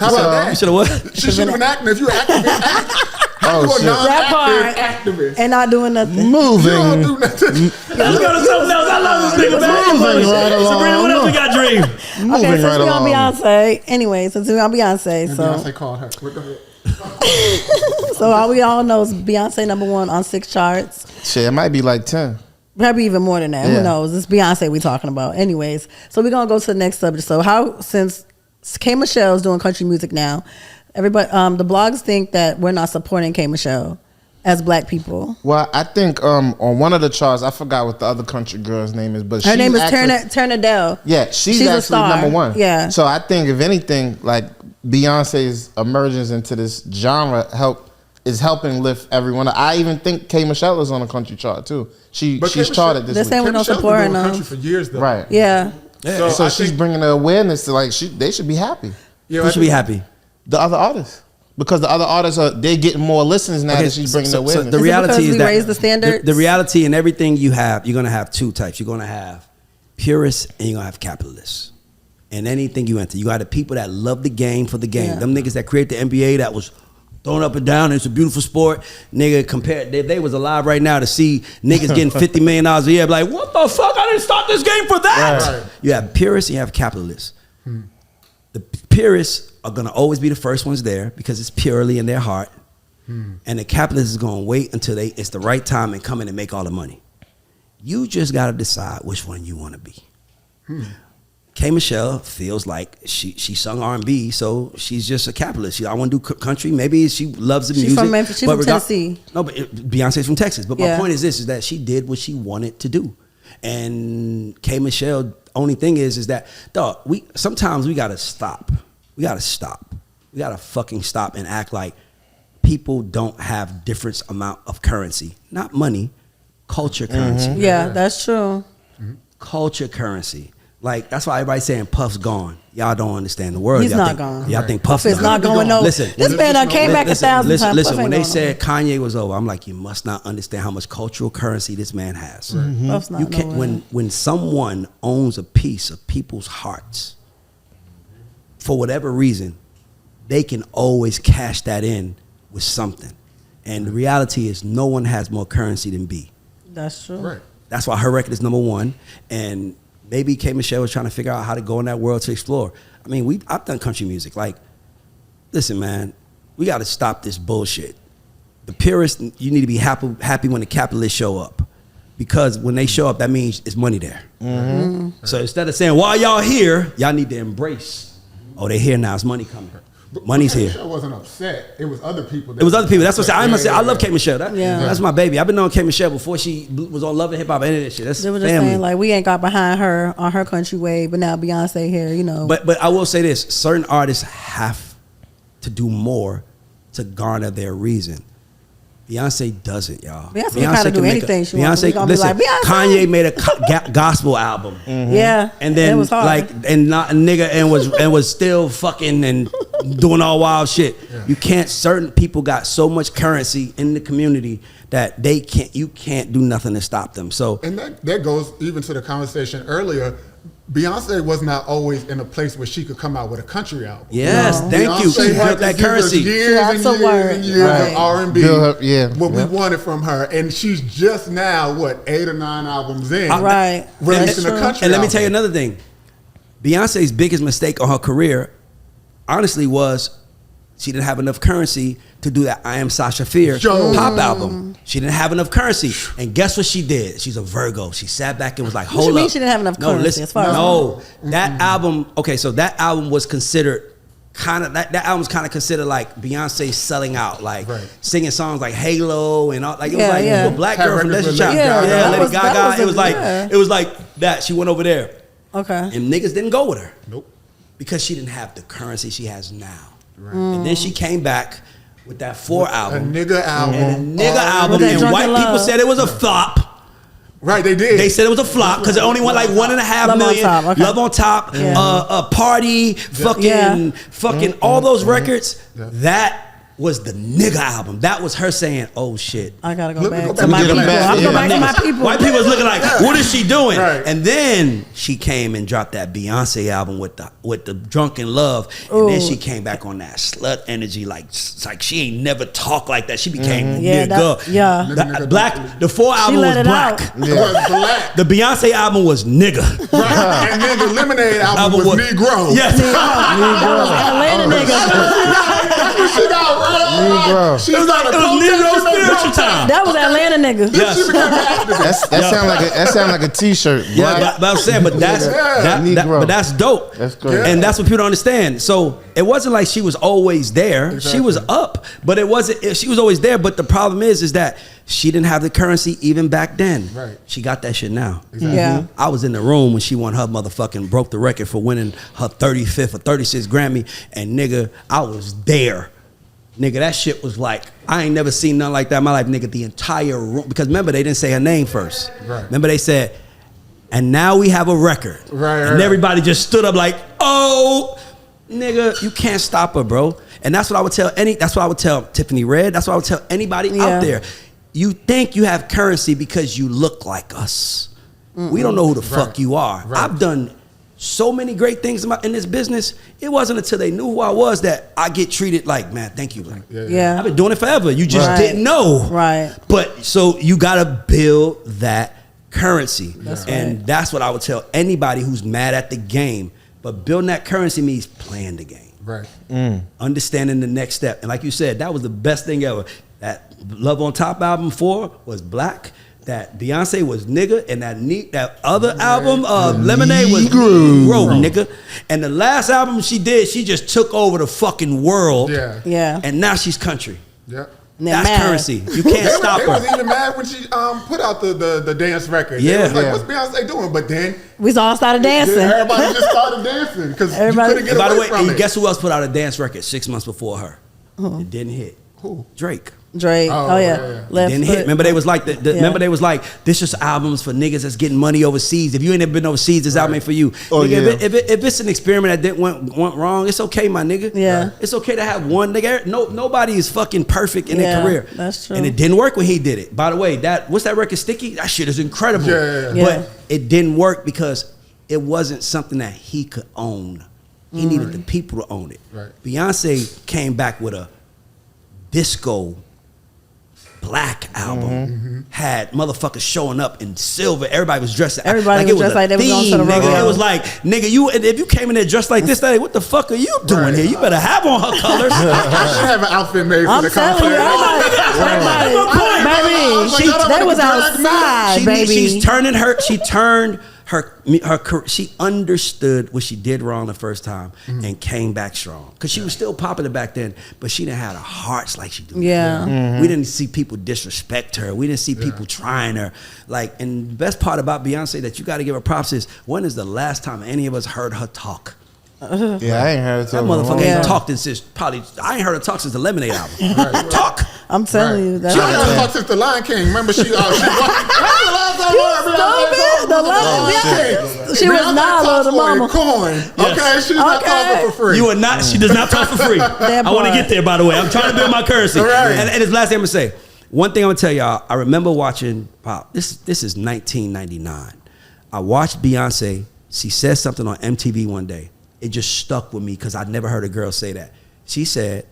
How about that? You should have what? She should have been acting if you activist. That part. Activist. And not doing nothing. Moving. You don't do nothing. Let's go to something else. I love this nigga, man. Moving right along. Sabrina, what else we got, Dream? Okay, since we're on Beyonce. Anyway, since we're on Beyonce. So Beyonce called her. Go ahead. So we all know is Beyonce #1 on 6 charts. Shit, it might be like 10. Probably even more than that. Yeah. Who knows? It's Beyonce we talking about. Anyways, so we're gonna go to the next subject. So since K Michelle's doing country music now, everybody, the blogs think that we're not supporting K Michelle as black people. Well, I think on one of the charts, I forgot what the other country girl's name is, but her name is Turner Dell. Yeah, she's actually #1. Yeah. So I think if anything, like Beyonce's emergence into this genre is helping lift everyone. I even think K Michelle is on a country chart too. She's charted this week. They're saying we don't support her country for years though. Right. Yeah. So she's bringing the awareness to they should be happy. Yeah, who should be happy? The other artists. Because the other artists they're getting more listeners now that she's bringing the awareness. So the reality is that we raise the standards? The reality in everything you have, you're gonna have two types. You're gonna have purists and you're gonna have capitalists. And anything you enter, you got the people that love the game for the game. Yeah. Them niggas that create the NBA that was thrown up and down. It's a beautiful sport. Nigga, compared, they was alive right now to see niggas getting $50 million a year. Be like, what the fuck? I didn't start this game for that. Right. You have purists and you have capitalists. The purists are gonna always be the first ones there because it's purely in their heart. And the capitalist is gonna wait until it's the right time and come in and make all the money. You just gotta decide which one you wanna be. K Michelle feels like she sung R&B, so she's just a capitalist. I want to do country. Maybe she loves the music. She's from Memphis. She's from Tennessee. No, but Beyonce's from Texas. But my point is this: is that she did what she wanted to do, and K Michelle. Only thing is that dog. Sometimes we gotta stop. We gotta stop. We gotta fucking stop and act like people don't have different amount of currency, not money, culture currency. Yeah, that's true. Culture currency. Like, that's why everybody's saying Puff's gone. Y'all don't understand the word. He's not gone. Y'all think Puff is not going nowhere. Listen, this man done came back 1,000 times. Listen, when they said Kanye was over, I'm like, you must not understand how much cultural currency this man has. Puff's not when someone owns a piece of people's hearts, for whatever reason, they can always cash that in with something. And the reality is no one has more currency than B. That's true. Right. That's why her record is #1. And maybe K Michelle was trying to figure out how to go in that world to explore. I mean, I've done country music. Like, listen, man, we got to stop this bullshit. The purists, you need to be happy when the capitalists show up, because when they show up, that means it's money there. So instead of saying, "Why y'all here?" y'all need to embrace. Oh, they here now. It's money coming. Money's here. K Michelle wasn't upset. It was other people. That's what I say. I love K Michelle. That's my baby. I've been knowing K Michelle before she was on Love and Hip Hop and any of that shit. That's they were just saying like we ain't got behind her on her country wave, but now Beyonce here, you know. But I will say this: certain artists have to do more to garner their reason. Beyonce doesn't, y'all. Beyonce kind of do anything she wants. Listen, Kanye made a gospel album. Yeah, and then it was hard. like and not a nigga and was still fucking and doing all wild shit. You can't. Certain people got so much currency in the community that you can't do nothing to stop them. So and that goes even to the conversation earlier. Beyonce was not always in a place where she could come out with a country album. Yes, thank you. She built that currency. Years and years of R&B. What we Yeah. wanted from her, and she's just now 8 or 9 albums in, Right. releasing a country. And let me tell you another thing. Beyonce's biggest mistake on her career, honestly, was she didn't have enough currency to do that I Am Sasha Fierce pop album. She didn't have enough currency. And guess what she did? She's a Virgo. She sat back and was like, hold up. What you mean she didn't have enough currency? That album, okay, so that album was considered kind of that album's kind of considered like Beyonce selling out, like singing songs like Halo and all. Like it was like a black girl from Destiny's Child. Lady Gaga. It was like that. She went over there. Okay. And niggas didn't go with her. Nope. Because she didn't have the currency she has now. Right. And then she came back with that 4 album. A nigga album. And white people said it was a flop. Right, they did. They said it was a flop because it only went like 1.5 million. Love on Top, Party, fucking all those records. That was the nigga album. That was her saying, "Oh shit, I gotta go back to my people. I'm going back to my people." White people was looking like, "What is she doing?" Right. And then she came and dropped that Beyonce album with the Drunken Love, and then she came back on that slut energy, like she ain't never talked like that. She became nigga. The 4 album was black. Black. The Beyonce album was nigga. Right. And then the Lemonade album was Negro. Yes. Atlanta nigga. That's what she got. Negro. She was like a Negro spiritual time. That was Atlanta nigga. Yes. That sound like a T-shirt. Yeah, but I'm saying, but that's dope. That's good. And that's what people don't understand. So it wasn't like she was always there. Exactly. She was up, but it wasn't. She was always there. But the problem is that she didn't have the currency even back then. Right. She got that shit now. Exactly. Yeah. I was in the room when she won her motherfucking broke the record for winning her 35th or 36th Grammy, and nigga, I was there. Nigga, that shit was like, I ain't never seen nothing like that in my life, nigga. The entire room, because remember, they didn't say her name first. Right. Remember, they said, and now we have a record. Right. And everybody just stood up like, oh, nigga, you can't stop her, bro. And that's what I would tell that's what I would tell Tiffany Red. That's what I would tell anybody out there. You think you have currency because you look like us. We don't know who the fuck you are. Right. I've done so many great things in this business. It wasn't until they knew who I was that I get treated like, man, thank you. I've been doing it forever. You just didn't know. Right. But so you gotta build that currency. That's what I would tell anybody who's mad at the game. But building that currency means playing the game. Right. Understanding the next step. And like you said, that was the best thing ever. That Love on Top album 4 was black. That Beyonce was nigga, and that other album, Lemonade, was Negro, nigga. And the last album she did, she just took over the fucking world. Yeah. And now she's country. Yeah. That's currency. You can't stop her. They was even mad when she put out the dance record. Yeah. They was like, what's Beyonce doing? But then we all started dancing. Everybody just started dancing because you couldn't get away from it. Guess who else put out a dance record 6 months before her? It didn't hit. Who? Drake. Oh yeah. Didn't hit. Remember they was like remember they was like, this just albums for niggas that's getting money overseas. If you ain't never been overseas, this album ain't for you. Nigga, if it's an experiment that went wrong, it's okay, my nigga. Yeah. It's okay to have one nigga. Nobody is fucking perfect in their career. That's true. And it didn't work when he did it. By the way, what's that record, Sticky? That shit is incredible. Yeah. But it didn't work because it wasn't something that he could own. He needed the people to own it. Right. Beyonce came back with a disco black album, had motherfuckers showing up in silver. Everybody was dressed. Everybody was dressed like they was going to the rodeo. It was like, nigga, if you came in there dressed like this, what the fuck are you doing here? You better have on her colors. I should have an outfit made for the concert. They was outside, baby. She understood what she did wrong the first time and came back strong. Because she was still popular back then, but she didn't have the hearts like she do. Yeah. We didn't see people disrespect her. We didn't see people trying her. Like, and the best part about Beyonce that you got to give her props is, when is the last time any of us heard her talk? Yeah, I ain't heard her talk. That motherfucker ain't talked since I ain't heard her talk since the Lemonade album. Talk. I'm telling you. She ain't heard her talk since the Lion King. Remember she she was not a little mama. Coin. Okay, she's not talking for free. You are not. She does not talk for free. I want to get there, by the way. I'm trying to build my currency. Right. And his last thing I'm gonna say. One thing I'm gonna tell y'all. I remember watching. Wow, this is 1999. I watched Beyonce. She said something on MTV one day. It just stuck with me because I never heard a girl say that. She said,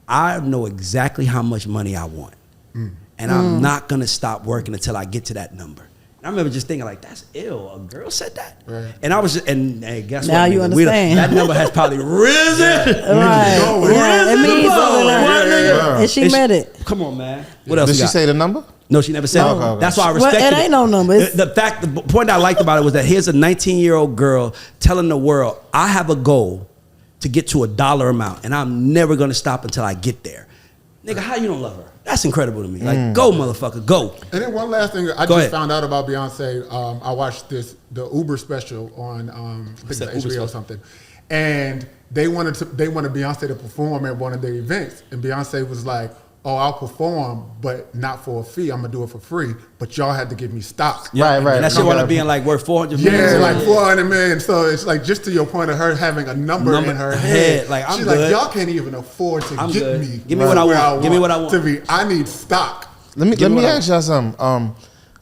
"I know exactly how much money I want, and I'm not gonna stop working until I get to that number." I remember just thinking like, that's ill. A girl said that, and I was just, and hey, guess now what? You understand. That number has probably risen. It means something. And she meant it. Come on, man. What else? Did she say the number? No, she never said it. That's why I respect it. It ain't no number. The point I liked about it was that here's a 19-year-old girl telling the world, I have a goal to get to a dollar amount, and I'm never gonna stop until I get there. Nigga, how you don't love her? That's incredible to me. Like, go, motherfucker, go. And then one last thing, I just found out about Beyonce. I watched the Uber special on I think HBO or something, and they wanted Beyonce to perform at one of their events, and Beyonce was like, "Oh, I'll perform, but not for a fee. I'm gonna do it for free. But y'all had to give me stock." Right. And that shit wound up being like worth 400 million. Yeah, like 400 million. So it's like just to your point of her having a number in her head. Like she's good. like, y'all can't even afford to get me. Give me what I want. Give me what I want. To be, I need stock. Let me ask y'all something.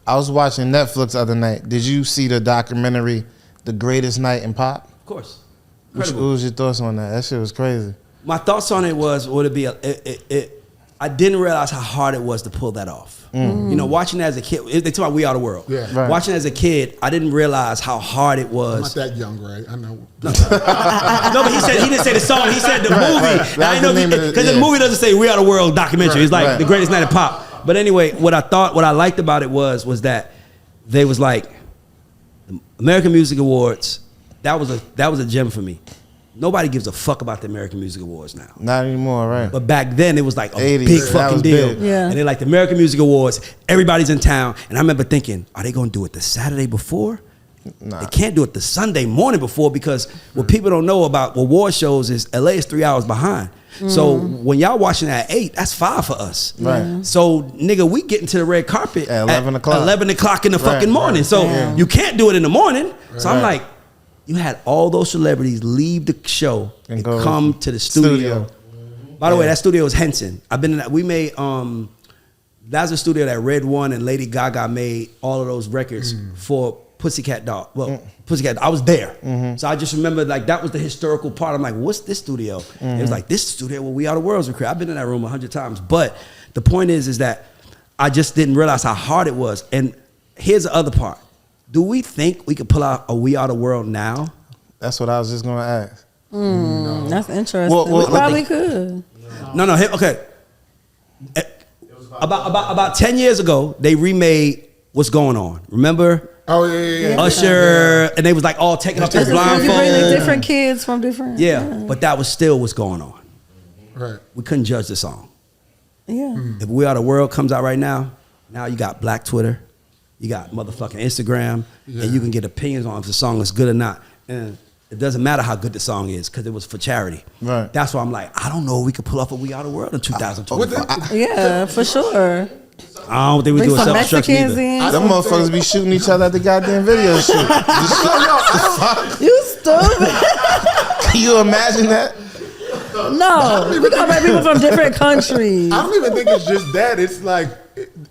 I was watching Netflix the other night. Did you see the documentary, The Greatest Night in Pop? Of course. What was your thoughts on that? That shit was crazy. My thoughts on it was, I didn't realize how hard it was to pull that off. You know, watching it as a kid, they talk about We Are the World. Yeah. Right. Watching it as a kid, I didn't realize how hard it was. I'm not that young, right? I know. No, but he didn't say the song. He said the movie. Right. Now I know because the movie doesn't say We Are the World documentary. It's like The Greatest Night of Pop. But anyway, what I liked about it was that they was like the American Music Awards. That was a gem for me. Nobody gives a fuck about the American Music Awards now. Not anymore, right? But back then it was like a 80s, big fucking deal. big. Yeah. And they like the American Music Awards. Everybody's in town, and I remember thinking, are they gonna do it the Saturday before? Nah. They can't do it the Sunday morning before because what people don't know about award shows is LA is 3 hours behind. So when y'all watching at 8, that's 5 for us. Right. So nigga, we get into the red carpet At 11 o'clock. 11 o'clock in the fucking morning. So you can't do it in the morning. So I'm like, you had all those celebrities leave the show and come to the studio. By the way, that studio is Henson. I've been in that. We made that's a studio that Red One and Lady Gaga made all of those records for Pussycat Doll. Well, Pussycat, I was there. So I just remember like that was the historical part. I'm like, what's this studio? It was like this studio where We Are the Worlds were created. I've been in that room 100 times. But the point is that I just didn't realize how hard it was. And here's the other part. Do we think we could pull out a We Are the World now? That's what I was just gonna ask. No. That's interesting. Well, we probably could. No. Okay. About 10 years ago, they remade What's Going On. Remember? Oh yeah. Usher, and they was like all taking off their You bring the blindfold. different kids from different. Yeah, but that was still what's going on. Right. We couldn't judge the song. Yeah. If We Are the World comes out right now you got Black Twitter, you got motherfucking Instagram, and you can get opinions on if the song is good or not. And it doesn't matter how good the song is because it was for charity. Right. That's why I'm like, I don't know if we could pull off a We Are the World in 2025. Yeah, for sure. I don't think we Bring do a some self-destruction Mexicans either. in. Them motherfuckers be shooting each other at the goddamn video shoot. You stupid. Can you imagine that? No, we gonna bring people from different countries. I don't even think it's just that. It's like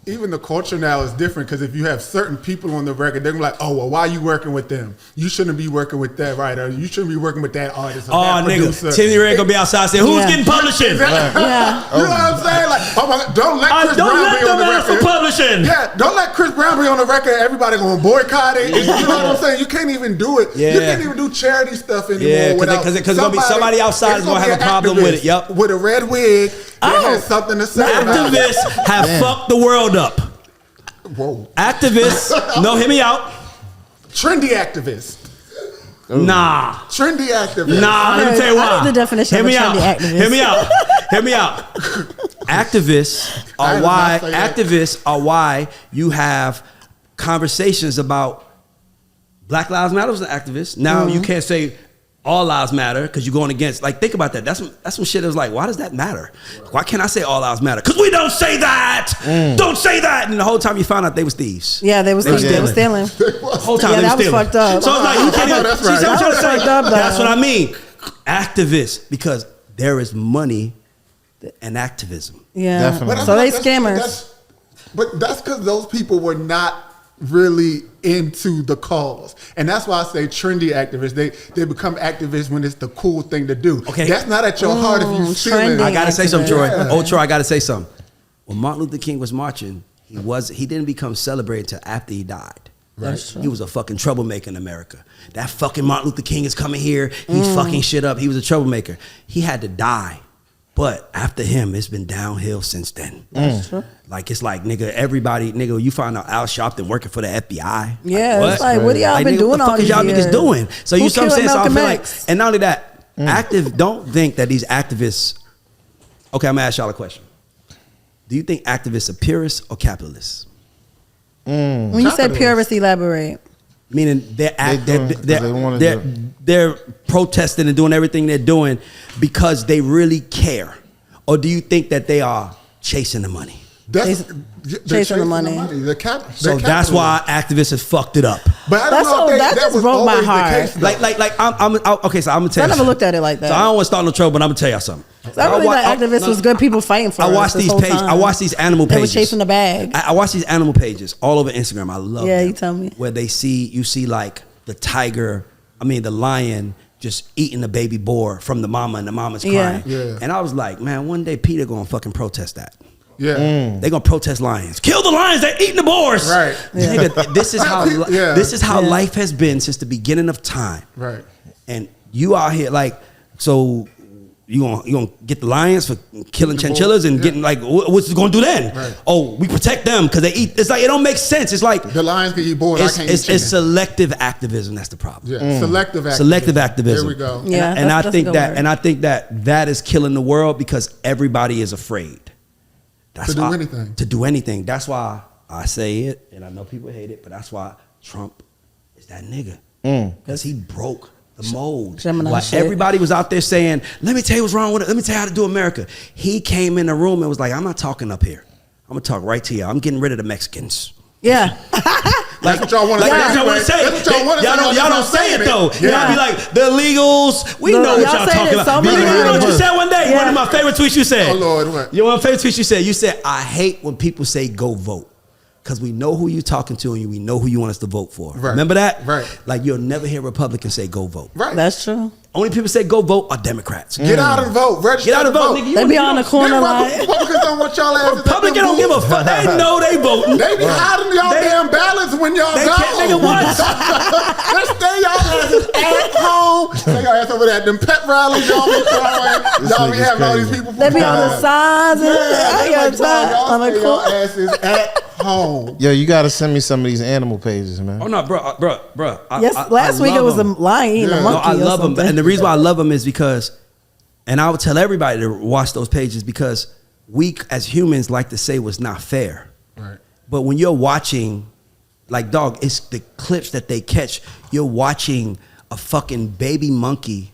even the culture now is different because if you have certain people on the record, they're like, "Oh, well, why are you working with them? You shouldn't be working with that writer. You shouldn't be working with that artist." Or that nigga, producer. Timmy Ray gonna be outside saying, "Who's getting publishing?" Yeah. You know what I'm saying? Like, oh my God, don't let Chris Brown be on the record. for publishing. Yeah, don't let Chris Brown be on the record. Everybody gonna boycott it. You know what I'm saying? You can't even do it. Yeah. You can't even do charity stuff anymore. Yeah, without because gonna be somebody outside is gonna have a problem with it. Yep. With a red wig, that has something to say about it. Activists have fucked the world up. Whoa. Activists, no, hear me out. Trendy activists. Nah. Trendy activists. Nah, let me tell you why. I know the definition Hear of a me out. trendy activist. Hear me out. Hear me out. Activists I are did why not say that. activists are why you have conversations about Black Lives Matter was an activist. Now you can't say all lives matter because you're going against. Like, think about that. That's some shit that was like, why does that matter? Why can't I say all lives matter? Because we don't say that. Don't say that. And the whole time you found out they was thieves. Yeah, they was stealing. The whole time Yeah, they that was stealing. fucked up. So it's like you can't even. That's See, right. what I'm trying to That was say? fucked up, though. That's what I mean. Activists, because there is money and activism. Yeah. Definitely. So they scammers. But that's because those people were not really into the cause. And that's why I say trendy activists. They become activists when it's the cool thing to do. Okay. That's not at your heart if you feeling. trendy. I gotta say something, Troy. Yeah. Oh, Troy, I gotta say something. When Martin Luther King was marching, he didn't become celebrated until after he died. That's true. He was a fucking troublemaker in America. That fucking Martin Luther King is coming here. He's fucking shit up. He was a troublemaker. He had to die. But after him, it's been downhill since then. That's true. Like, it's like, nigga, everybody, nigga, you find out Al Sharpton working for the FBI. Yeah, it's like, what y'all been nigga, doing what the all fuck these is y'all years? niggas doing? So Who you see what I'm saying? killed So I feel Malcolm like, X? and not only that, Don't think that these activists. Okay, I'm gonna ask y'all a question. Do you think activists are purists or capitalists? When you say purists, elaborate. Meaning they're protesting and doing everything they're doing because they really care, or do you think that they are chasing the money? Chasing the money. So that's why activists have fucked it up. But I don't know if that just broke my heart. I'm okay. So I'm gonna tell you. I never looked at it like that. So I don't want to start no trouble, but I'm gonna tell y'all something. So I really thought activists was good people fighting for us. I watched these pages. I watched these animal pages. They were chasing the bag. I watch these animal pages all over Instagram. I love them. Yeah, you tell me. Where you see like the the lion just eating the baby boar from the mama, and the mama's crying. Yeah. And I was like, man, one day Peter gonna fucking protest that. Yeah, they gonna protest lions. Kill the lions. They're eating the boars. Right. Yeah. Nigga, this is how life has been since the beginning of time. Right. And you out here like, so you gonna get the lions for killing chinchillas and getting like, what's it gonna do then? Right. Oh, we protect them because they eat. It's like it don't make sense. It's like the lions can eat boars. It's selective activism. That's the problem. Yeah. Selective activism. There we go. Yeah. And I think that is killing the world because everybody is afraid. To do anything. That's why I say it, and I know people hate it, but that's why Trump is that nigga. Because he broke the mold. While everybody was out there saying, let me tell you what's wrong with it. Let me tell you how to do America. He came in the room and was like, I'm not talking up here. I'm going to talk right to you. I'm getting rid of the Mexicans. Yeah. That's what y'all want to say. That's what y'all want to say. Y'all don't say it though. Y'all be like, the illegals. We know what y'all talking about. You know what you said one day? One of my favorite tweets you said. Oh Lord, what? One of my favorite tweets you said. You said, I hate when people say go vote. Because we know who you're talking to and we know who you want us to vote for. Right. Remember that? Right. Like you'll never hear Republicans say go vote. Right. That's true. Only people say go vote are Democrats. Get out and vote. Register. Get out and vote. Nigga, they be on the corner like. Republicans don't want y'all asses. Republicans don't give a fuck. They know they voting. They be hiding y'all damn ballots when y'all go. Nigga, what? Let's stay y'all asses at home. Stay y'all ass over there. Them pep rallies y'all be throwing. Y'all be having all these people. They be on the sides. On the y'all asses at home. Yo, you gotta send me some of these animal pages, man. Oh no, bro. Yes, last week it was a lion eating a monkey. I love them, and the reason why I love them is because, and I would tell everybody to watch those pages because we as humans like to say what's not fair. Right. But when you're watching, like dog, it's the clips that they catch. You're watching a fucking baby monkey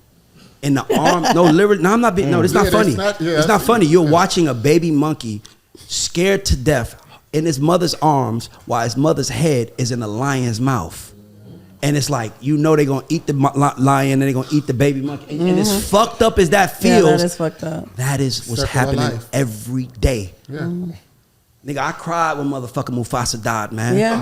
in the arm. No, literally. No, I'm not being. No, it's not funny. It's not funny. You're watching a baby monkey scared to death in his mother's arms while his mother's head is in a lion's mouth. And it's like, you know they're going to eat the lion and they're going to eat the baby monkey. And as fucked up as that feels. Yeah, that is fucked up. That is what's happening every day. Yeah. Nigga, I cried when motherfucking Mufasa died, man. Yeah.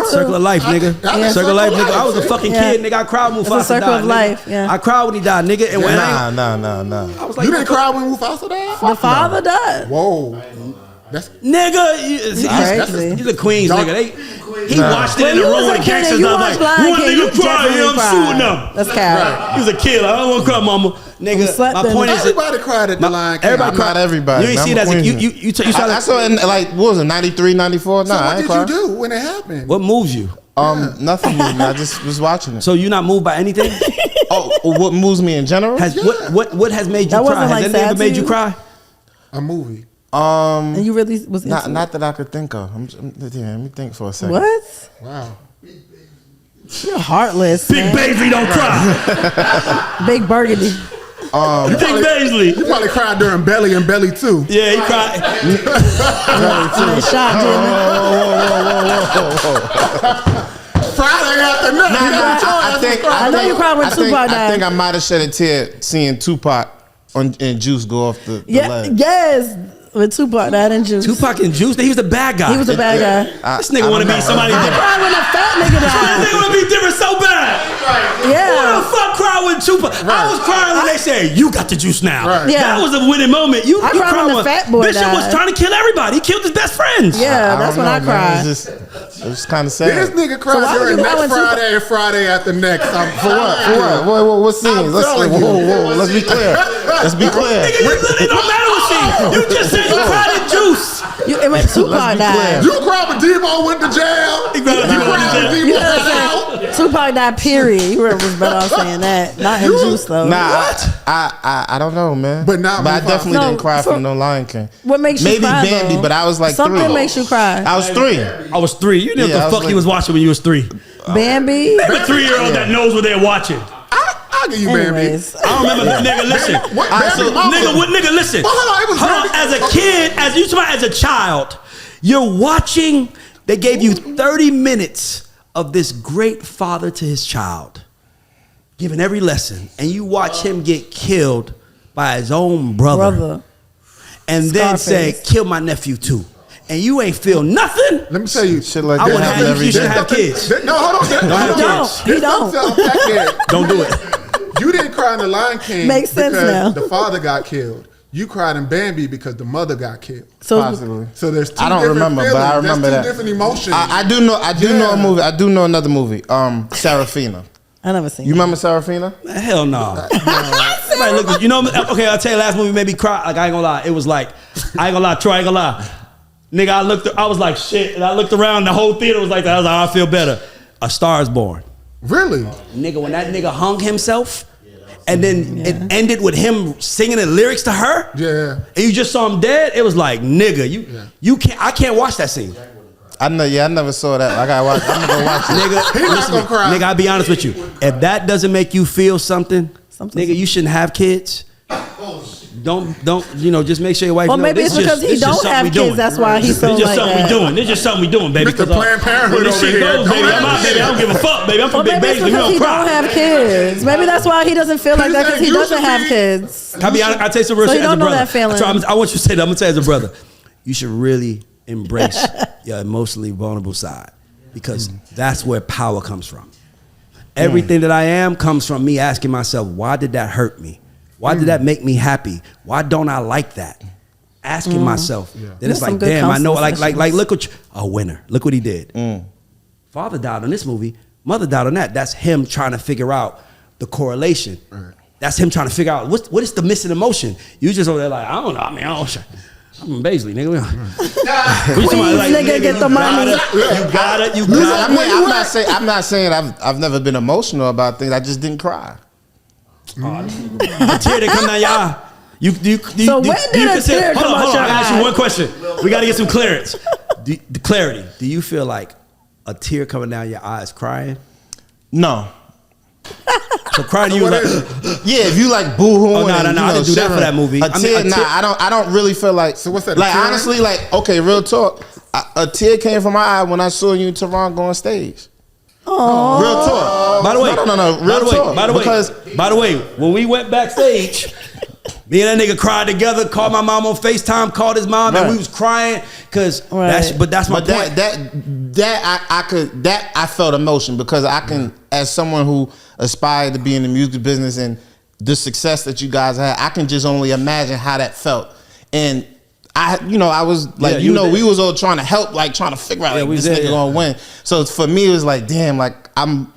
Circle of life, nigga. Circle of life, nigga. I was a fucking kid, nigga. I cried when Mufasa died. Circle of life, yeah. I cried when he died, nigga. And when Nah. I was like, you didn't cry when Mufasa died? The father died. Whoa. Nigga, he's a Queens nigga. He watched it in the room with the gangsters. One nigga cry, I'm suing them. That's Cal. He was a killer. I don't want to cry, mama. Nigga, my point is, everybody cried at the Lion King. Everybody cried. Not everybody. You ain't see that. You saw that. I saw it in like, what was it, 93, 94? So what did you do when it happened? What moves you? Nothing moved me. I just was watching it. So you're not moved by anything? What moves me in general? What has made you cry? Has anything ever made you cry? A movie. And you really was not that I could think of. Let me think for a second. What? Wow. You're heartless. Big Baisley don't cry. Big Burgundy. Big Baisley. He probably cried during Belly and Belly 2. Yeah, he cried. Shot, Friday afternoon. I know you cried when Tupac died. I think I might have shed a tear seeing Tupac and Juice go off the ledge. Yes. With Tupac died in Juice. Tupac and Juice? He was the bad guy. He was the bad guy. This nigga want to be somebody different. I cried when a fat nigga died. This nigga want to be different so bad. Yeah. Who the fuck cried when Tupac? I was crying when they said, you got the juice now. Right. Yeah. That was a winning moment. You cried when the fat boy Bishop died. was trying to kill everybody. He killed his best friends. Yeah, that's when I cried. It was kind of sad. This nigga cried during next Friday and Friday after next. For what? What scenes? Let's be clear. Let's be clear. Nigga, it don't matter what me. You just said you cried in Juice. It went Tupac died. You cried when Debo went to jail. He cried when Debo went to jail. Tupac died, period. You was better off saying that. Not in Juice, though. Nah, I don't know, man. But I definitely didn't cry from No Lion King. What makes you cry, Maybe Bambi, though? but I was like Something 3. makes you cry. I was 3. I was 3. You knew what the fuck he was watching when you was 3. Bambi. I'm a 3-year-old that knows what they're watching. I'll give you Bambi. Anyways. I don't remember, nigga. Listen, What, Bambi, mama? nigga, listen. Well, hold on, it was Bambi. As a kid, as a child, you're watching. They gave you 30 minutes of this great father to his child, giving every lesson, and you watch him get killed by his own brother. And then say, "Kill my nephew too." And you ain't feel nothing. Let me tell you, shit like I that would happen have. every You should day. have kids. No, hold on. Don't have kids. He don't. Don't do it. You didn't cry in The Lion King Makes sense because now. the father got killed. You cried in Bambi because the mother got killed. Possibly. So there's two I don't different remember, feelings. but I remember There's that. two different emotions. I do know a movie. I do know another movie. Serafina. I never seen You it. remember Serafina? Hell no. Somebody look at, okay, I'll tell you, last movie made me cry. Like, I ain't gonna lie. It was like, I ain't gonna lie, Troy, I ain't gonna lie. Nigga, I was like, shit. And I looked around, the whole theater was like that. I was like, I feel better. A Star is Born. Really? Nigga, when that nigga hung himself, and then it ended with him singing the lyrics to her. Yeah. And you just saw him dead. It was like, nigga, you can't. I can't watch that scene. I know. Yeah, I never saw that. I gotta watch. I'm gonna go watch it. Nigga, He not gonna cry. Nigga, I'll be honest with you. If that doesn't make you feel something, nigga, you shouldn't have kids. Don't just make sure your wife. Well, maybe it's because he don't have kids. That's why he's so It's just like something that. we doing. It's just something we doing, baby. Mr. Planned Parenthood when this over shit here. goes, baby, I'm out, baby. I don't give a fuck, baby. I'm from Big Maybe it's Baby. We because don't he don't cry. have kids. Maybe that's why he doesn't feel like that, because he doesn't have kids. I'll tell you some real So shit you as a don't know brother. that feeling. I want you to say that. I'm gonna tell you as a brother. You should really embrace your emotionally vulnerable side, because that's where power comes from. Everything that I am comes from me asking myself, why did that hurt me? Why did that make me happy? Why don't I like that? Asking myself. Then it's That's some like, good damn, I know, counseling like, look what a winner. Look what he did. Father died on this movie. Mother died on that. That's him trying to figure out the correlation. That's him trying to figure out what is the missing emotion. You just over there like, I don't know. I mean, I'm from Baisley, nigga. Nigga, get the money. You got it. I'm not saying I've never been emotional about things. I just didn't cry. A tear that come down your eye. So when did a tear come out your I ask you eye? one question. We got to get some clearance. The clarity. Do you feel like a tear coming down your eye is crying? No. So crying to you is like, Yeah, if you like boo-hooing. Oh, no, I didn't do that for that movie. A tear, I don't really feel like. So what's that, Like a tear? honestly, like okay, real talk. A tear came from my eye when I saw you and Teron go on stage. Oh, Real talk. by the way, No. Real talk. By the way, when we went backstage, me and that nigga cried together. Called my mom on FaceTime. Called his mom, and we was crying because that's my point. I felt emotion because I can, as someone who aspired to be in the music business and the success that you guys had, I can just only imagine how that felt. And I was like, we was all trying to help, like trying to figure out this nigga gonna win. So for me, it was like, damn, like I'm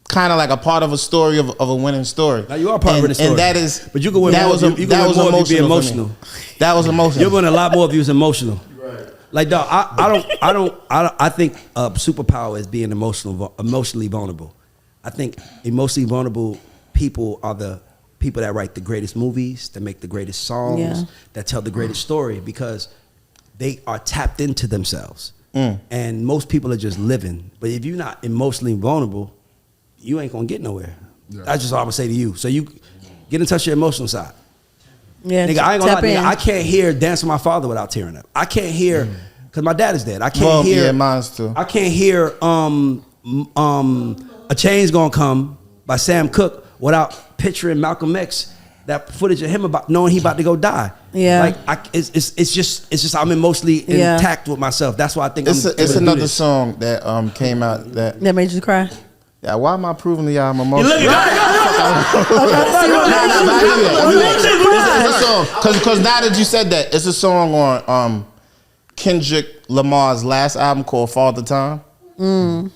kind of like a part of a story of a winning story. Now you are part of a winning story, and that is. But you can win that more. was You can win more if you be emotional. That was emotional. You're winning a lot more if you was emotional. Like, dog, I think superpower is being emotionally vulnerable. I think emotionally vulnerable people are the people that write the greatest movies, that make the greatest songs, that tell the greatest story, because they are tapped into themselves. And most people are just living. But if you're not emotionally vulnerable, you ain't gonna get nowhere. That's just all I'm gonna say to you. So you get in touch with your emotional side. yeah. Nigga, I ain't gonna lie, tap nigga, in. I can't hear Dance with My Father without tearing up. I can't hear, because my dad is dead. I can't hear. Yeah, mine's too. I can't hear A Chain's Gonna Come by Sam Cooke without picturing Malcolm X, that footage of him about knowing he about to go die. Yeah. Like it's just I'm emotionally intact with myself. That's why I think It's another song that came out that made you cry. Yeah, why am I proving to y'all I'm emotional? Because now that you said that, it's a song on Kendrick Lamar's last album called Father Time. And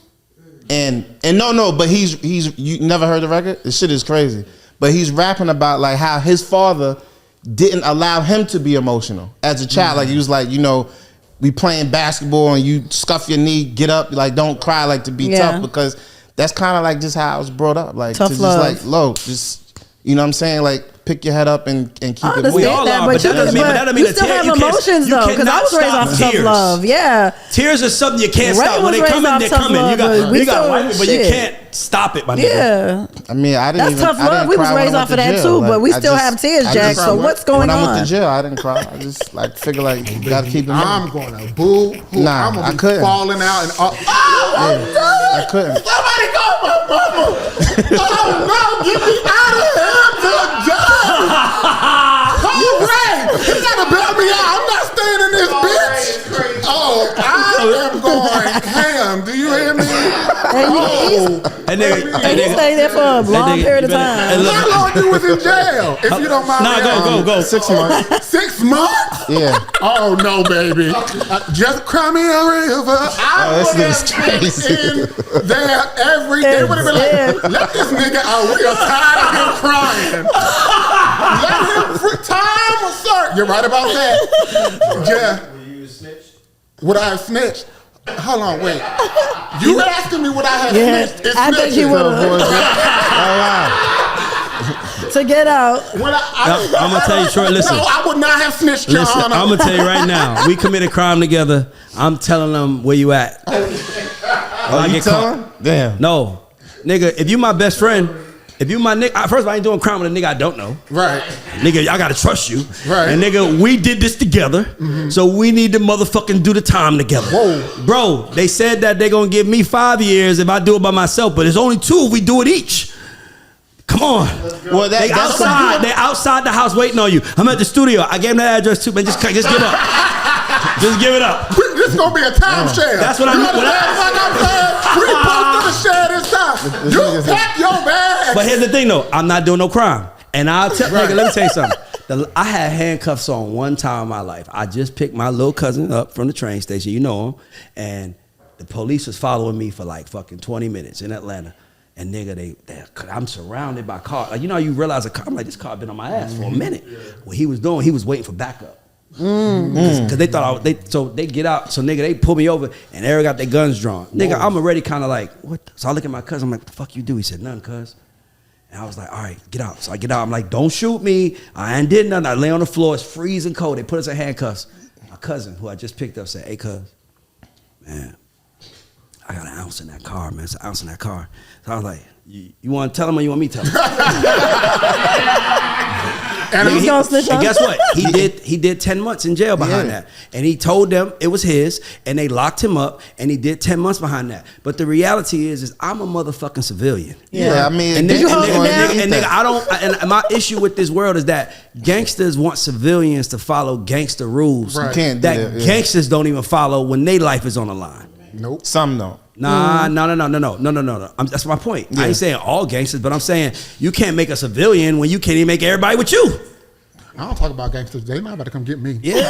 no, but he's you never heard the record? This shit is crazy. But he's rapping about like how his father didn't allow him to be emotional as a child. Like he was like, you know, we playing basketball and you scuff your knee, get up, like don't cry, like to be tough, because that's kind of like just how I was brought up, like tough to just love. like low, just you know what I'm saying, like pick your head up and keep it moving. We all are, but that doesn't mean you still have emotions though, because I was raised off tough love. Yeah, tears are something you can't stop. When they come in, they're coming. You got wipe it, but you can't stop it, my nigga. Yeah, I mean, that's tough love. We was raised off of that too, but we still have tears, Jack. So what's going on? When I went to jail, I didn't cry. I just like figure like you gotta keep it moving. I'm gonna boo. Nah, I'm I couldn't. falling out and I couldn't. Somebody call my mama. Oh no, get me out of here to the jail. Call Ray. He gotta bail me out. I'm not staying in this bitch. Oh, I am going ham. Do you hear me? And he stayed there for a long period of time. How long you was in jail? If you don't mind. Nah, go. 6 months. 6 months? Yeah. Oh no, baby. Just cry me a river. I would have been in there every day. Would have been like, let this nigga out. We are tired of him crying. Let him free time or sir. You're right about that. Yeah. Would I have snitched? Hold on, wait. You asking me would I have snitched? It's I think he would have. To get out. I'm gonna tell you short. Listen, no, I would not have snitched, Your listen, Honor. I'm gonna tell you right now. We committed crime together. I'm telling them where you at. Oh, you tell him? Damn. No, nigga. If you my best friend, if you my nigga, first of all, I ain't doing crime with a nigga I don't know. Right. Nigga, I gotta trust you. Right. And nigga, we did this together, so we need to motherfucking do the time together. Whoa. Bro, they said that they gonna give me 5 years if I do it by myself, but it's only 2 if we do it each. Come on. Well, They outside the house waiting on you. I'm at the studio. I gave them that address too, man. Just give up. Just give it up. This is gonna be a timeshare. That's what I'm. We supposed to share this time. You pack your bags. But here's the thing, though. I'm not doing no crime, and I'll tell nigga. Let me tell you something. I had handcuffs on one time in my life. I just picked my little cousin up from the train station. You know him, and the police was following me for like fucking 20 minutes in Atlanta. And nigga, I'm surrounded by cars. Like, you know how you realize a car, I'm like, this car been on my ass for a minute. What he was doing, he was waiting for backup. Cause they thought so they get out. So nigga, they pull me over and they got their guns drawn. Nigga, I'm already kind of like, what? So I look at my cousin, I'm like, what the fuck you do? He said, nothing, cuz. And I was like, all right, get out. So I get out. I'm like, don't shoot me. I ain't did nothing. I lay on the floor. It's freezing cold. They put us in handcuffs. My cousin, who I just picked up, said, hey, cuz, man, I got an ounce in that car, man. It's an ounce in that car. So I was like, you want to tell him or you want me to tell him? And he's gonna snitch on. And guess what? He did 10 months in jail behind that. And he told them it was his, and they locked him up, and he did 10 months behind that. But the reality is I'm a motherfucking civilian. Yeah, I mean, and nigga, I don't. And my issue with this world is that gangsters want civilians to follow gangster rules Right. that gangsters don't even follow when their life is on the line. Nope. Some don't. Nah, no. That's my point. I ain't saying all gangsters, but I'm saying you can't make a civilian when you can't even make everybody with you. I don't talk about gangsters. They not about to come get me. Yeah.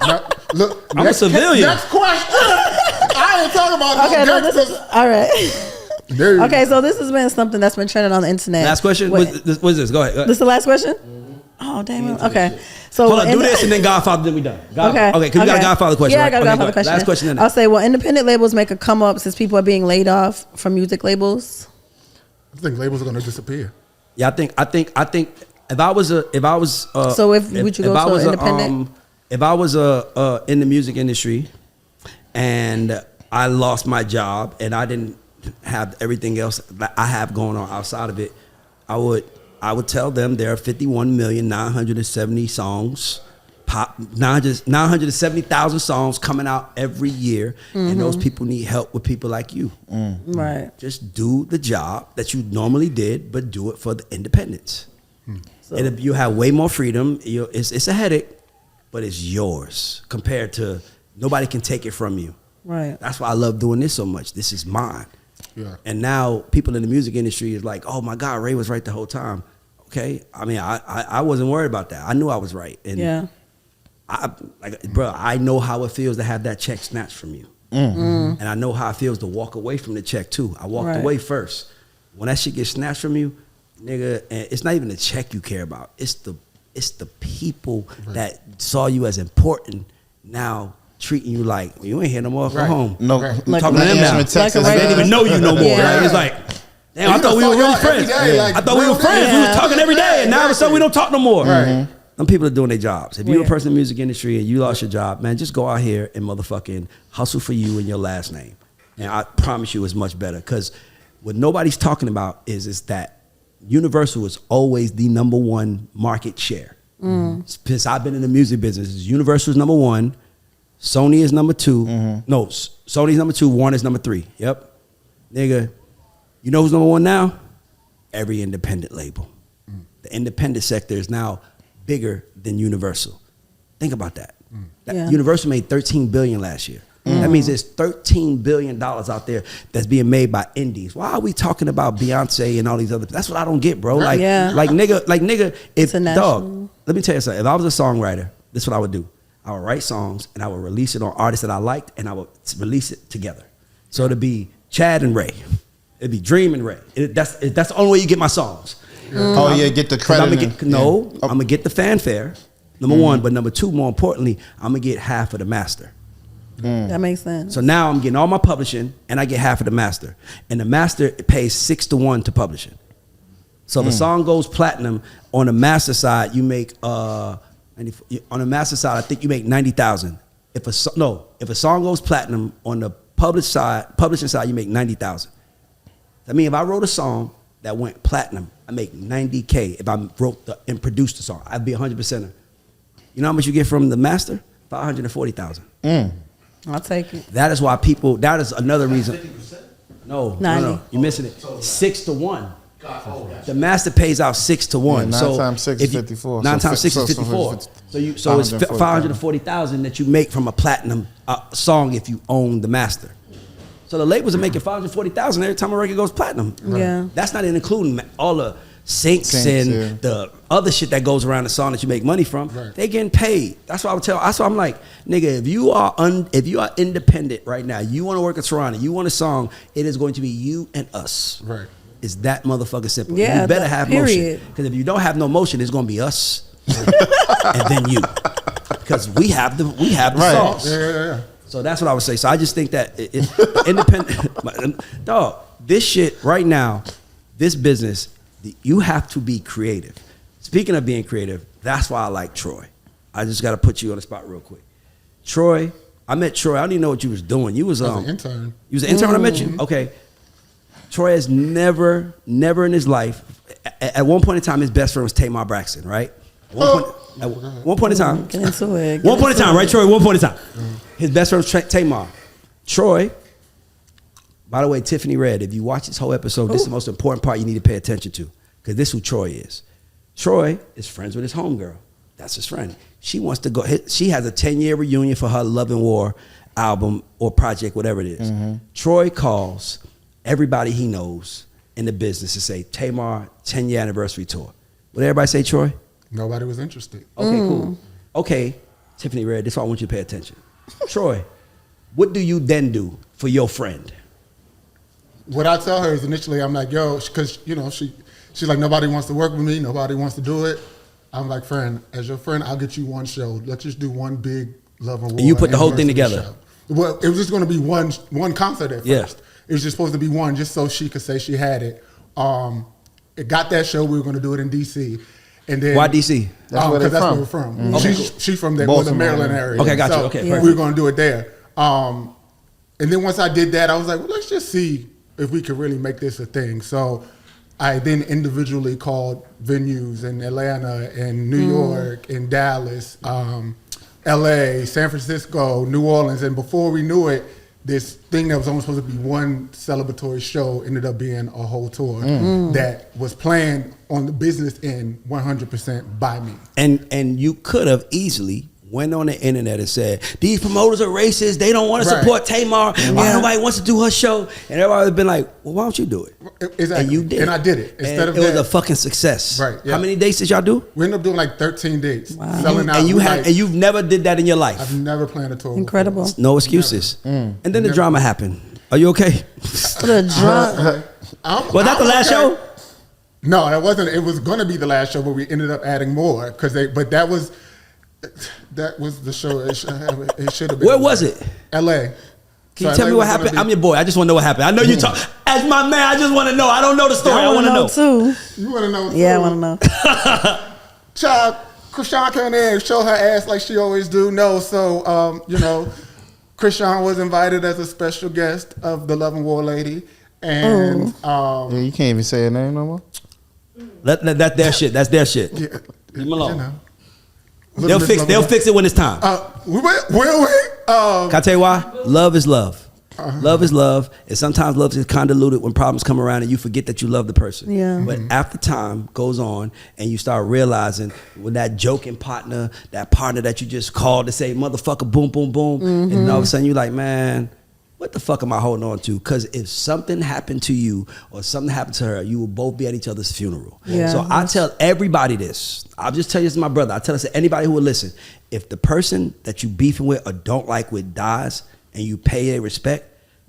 Now, look, I'm a civilian. Next question. I ain't talking about Okay, no no, this gangsters. is all right. Okay, so this has been something that's been trending on the internet. Last question. Wait, What's this? Go ahead. this is the last question? Oh, damn it. Okay. So Hold on, do this and then Godfather, then we done. Okay. Okay, because you got a Godfather question. Yeah, right? I got a Godfather question. Last question. I'll say, will independent labels make a come up since people are being laid off from music labels? I think labels are going to disappear. Yeah, I think if I was So would you go to an independent? If I was in the music industry and I lost my job and I didn't have everything else that I have going on outside of it, I would tell them there are 51,970 songs, 970,000 songs coming out every year, and those people need help with people like you. Right. Just do the job that you normally did, but do it for the independence. So, And if you have way more freedom, it's a headache, but it's yours compared to nobody can take it from you. right. That's why I love doing this so much. This is mine. Yeah. And now people in the music industry is like, oh my God, Ray was right the whole time. Okay. I mean, I wasn't worried about that. I knew I was right. And Yeah. I know how it feels to have that check snatched from you. And I know how it feels to walk away from the check too. I walked Right. away first. When that shit gets snatched from you, nigga, and it's not even the check you care about. It's the It's the people that saw you as important now treating you like, well, you ain't here no more, go home. No, Like talking to them now. Like They didn't even know you no more. Yeah. Like, it's like, damn, I thought we were really friends. I thought we were friends. We were talking every day, and now all of a sudden we don't talk no more. Them people are doing their jobs. If you're a person in the music industry and you lost your job, man, just go out here and motherfucking hustle for you and your last name. And I promise you it's much better. Because what nobody's talking about is that Universal is always the #1 market share. Since I've been in the music business, Universal is #1, Sony is #2. No, Sony's #2, Warner's #3. Yep. Nigga, you know who's #1 now? Every independent label. The independent sector is now bigger than Universal. Think about that. Universal made $13 billion last year. That means there's $13 billion out there that's being made by indies. Why are we talking about Beyonce and all these other? That's what I don't get, bro. Like nigga, if dog, let me tell you something. If I was a songwriter, this is what I would do. I would write songs and I would release it on artists that I liked, and I would release it together. So it'd be Chad and Ray. It'd be Dream and Ray. That's the only way you get my songs. Oh yeah, get the credit. I'm gonna get the fanfare, #1, but #2, more importantly, I'm gonna get half of the master. That makes sense. So now I'm getting all my publishing, and I get half of the master. And the master pays 6-1 to publishing. So the song goes platinum. On the master side, you make on the master side, I think you make 90,000. If a song goes platinum on the publishing side, you make 90,000. I mean, if I wrote a song that went platinum, I make 90K. If I wrote and produced the song, I'd be 100%. You know how much you get from the master? 540,000. I'll take it. That is why people. That is another reason. 50%? No, you're missing it. 6-1. The master pays out 6-1. 9 times 6 is 54. 9 times 6 is 54. So it's 540,000 that you make from a platinum song if you own the master. So the labels are making 540,000 every time a record goes platinum. Yeah, that's not including all the syncs and the other shit that goes around the song that you make money from. They getting paid. That's what I would tell. That's why I'm like, nigga, if you are independent right now, you want to work in Toronto, you want a song, it is going to be you and us. Right. It's that motherfucking simple. Yeah, you better have motion. Because if you don't have no motion, it's going to be us and then you. Because we have the songs. Yeah. So that's what I would say. So I just think that independent, dog, this shit right now, this business, you have to be creative. Speaking of being creative, that's why I like Troy. I just got to put you on the spot real quick. Troy, I met Troy. I didn't even know what you was doing. You was an intern. You was an intern when I met you? Okay. Troy has never in his life, at one point in time, his best friend was Tamar Braxton, right? One point in time. Get into it. One point in time, right, Troy? One point in time. His best friend was Tamar. Troy, by the way, Tiffany Red, if you watch this whole episode, this is the most important part you need to pay attention to, because this is who Troy is. Troy is friends with his homegirl. That's his friend. She wants to go. She has a 10-year reunion for her Love and War album or project, whatever it is. Troy calls everybody he knows in the business to say, Tamar, 10-year anniversary tour. What did everybody say, Troy? Nobody was interested. Okay, cool. Okay, Tiffany Red, this is why I want you to pay attention. Troy, what do you then do for your friend? What I tell her is initially, I'm like, yo, because, you know, she's like, nobody wants to work with me. Nobody wants to do it. I'm like, friend, as your friend, I'll get you one show. Let's just do one big Love and War. And you put the whole thing together. Show. Well, it was just going to be one concert at first. Yeah. It was just supposed to be one, just so she could say she had it. It got that show. We were going to do it in D.C. And then, why D.C.? Because that's where we're from. Okay, she's from the Maryland area. Okay, got you. So Okay, we were going to do it there. And then once I did that, I was like, well, let's just see if we could really make this a thing. So I then individually called venues in Atlanta and New York and Dallas, LA, San Francisco, New Orleans. And before we knew it, this thing that was only supposed to be one celebratory show ended up being a whole tour that was planned on the business end 100% by me. And you could have easily went on the internet and said, these promoters are racist, they don't want to support Tamar, why nobody wants to do her show, and everybody would have been like, well, why don't you do it? Exactly. And you did. And I did it. Instead of it was a fucking success. Right. Yeah. How many dates did y'all do? We ended up doing like 13 dates. Wow. Selling out. And you've never did that in your life? I've never planned a tour. Incredible. Before. No excuses. And then the drama happened. Are you okay? The drama. Was that the last show? No, that wasn't. It was going to be the last show, but we ended up adding more But that was the show. It should have been. Where was it? L.A. Can you tell me what happened? I'm your boy. I just want to know what happened. I know you talk as my man. I just want to know. I don't know the story. I want to know too. You want to know? Too. Yeah, I want to know. Child, Krishan came in there and show her ass like she always do. No, so Krishan was invited as a special guest of the Love and War Lady, and you can't even say her name no more. That's their shit. That's their shit. Yeah, Leave them alone. You know. They'll fix it when it's time. Will we? Can I tell you why? Love is love. Love is love, and sometimes love is convoluted when problems come around and you forget that you love the person. Yeah. But after time goes on and you start realizing when that joking partner, that partner that you just called to say motherfucker boom boom boom, and then all of a sudden you're like, man, what the fuck am I holding on to? Because if something happened to you or something happened to her, you will both be at each other's funeral. Yeah. So I tell everybody this. I'll just tell you this to my brother. I tell this to anybody who will listen. If the person that you beefing with or don't like with dies and you pay their respect,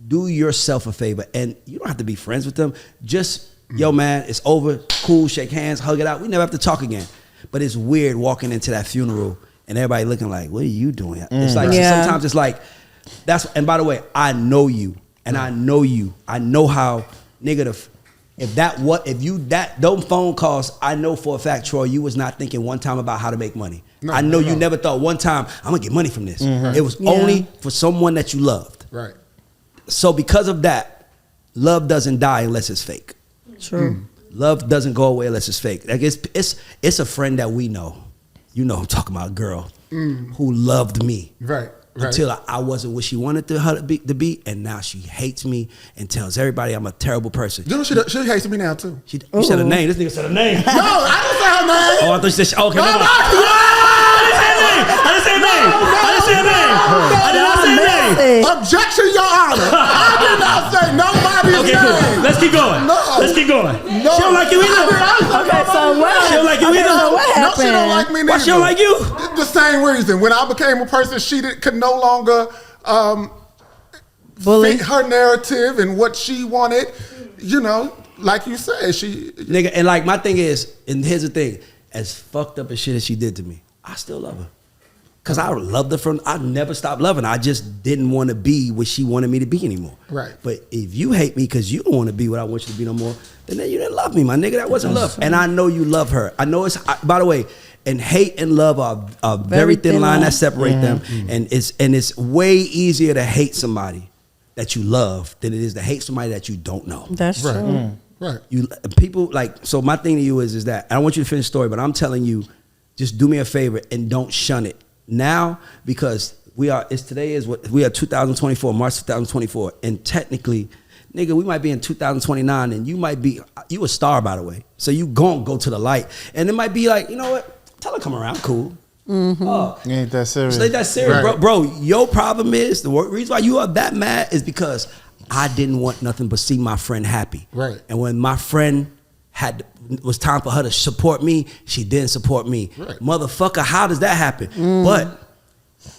do yourself a favor. And you don't have to be friends with them. Just, yo man, it's over. Cool, shake hands, hug it out. We never have to talk again. But it's weird walking into that funeral and everybody looking like, what are you doing? It's like, sometimes it's like, and by the way, I know you, and I know you. I know how, nigga, those phone calls, I know for a fact, Troy, you was not thinking one time about how to make money. No, I know you never thought one time, I'm gonna get money from this. It was only for someone that you loved. Right. So because of that, love doesn't die unless it's fake. True. Love doesn't go away unless it's fake. Like it's a friend that we know. You know I'm talking about a girl who loved me. Right. Until I wasn't what she wanted her to be, and now she hates me and tells everybody I'm a terrible person. You know, she hates me now too. You said her name. This nigga said her name. No, I didn't say her name. Oh, I thought you said okay. No, I didn't say her name. I did not say her name. Objection, Your Honor. I did not say nobody's name. Cool. Let's keep going. No. Let's keep going. No. She don't like you either. Okay, so what? She don't like you either. So what happened? No, she don't like me neither. Why she don't like you? The same reason. When I became a person, she could no longer bully fit her narrative and what she wanted. You know, like you said, nigga. And like my thing is, and here's the thing: as fucked up as shit as she did to me, I still love her. Cause I loved her I never stopped loving her. I just didn't want to be what she wanted me to be anymore. Right. But if you hate me because you don't want to be what I want you to be no more, then you didn't love me, my nigga. That wasn't love. And I know you love her. I know by the way, and hate and love are a very thin line that separate them. And it's way easier to hate somebody that you love than it is to hate somebody that you don't know. That's true. Right. People like, so my thing to you is that I don't want you to finish the story, but I'm telling you, just do me a favor and don't shun it. Now, because we are 2024, March 2024, and technically, nigga, we might be in 2029, and you a star, by the way. So you gon' go to the light, and it might be like, you know what? Tell her come around, cool. Oh, You ain't that serious. it's ain't that serious, Right. bro. Your problem is the reason why you are that mad is because I didn't want nothing but see my friend happy. Right. And when my friend was time for her to support me, she didn't support me. Right. Motherfucker, how does that happen? But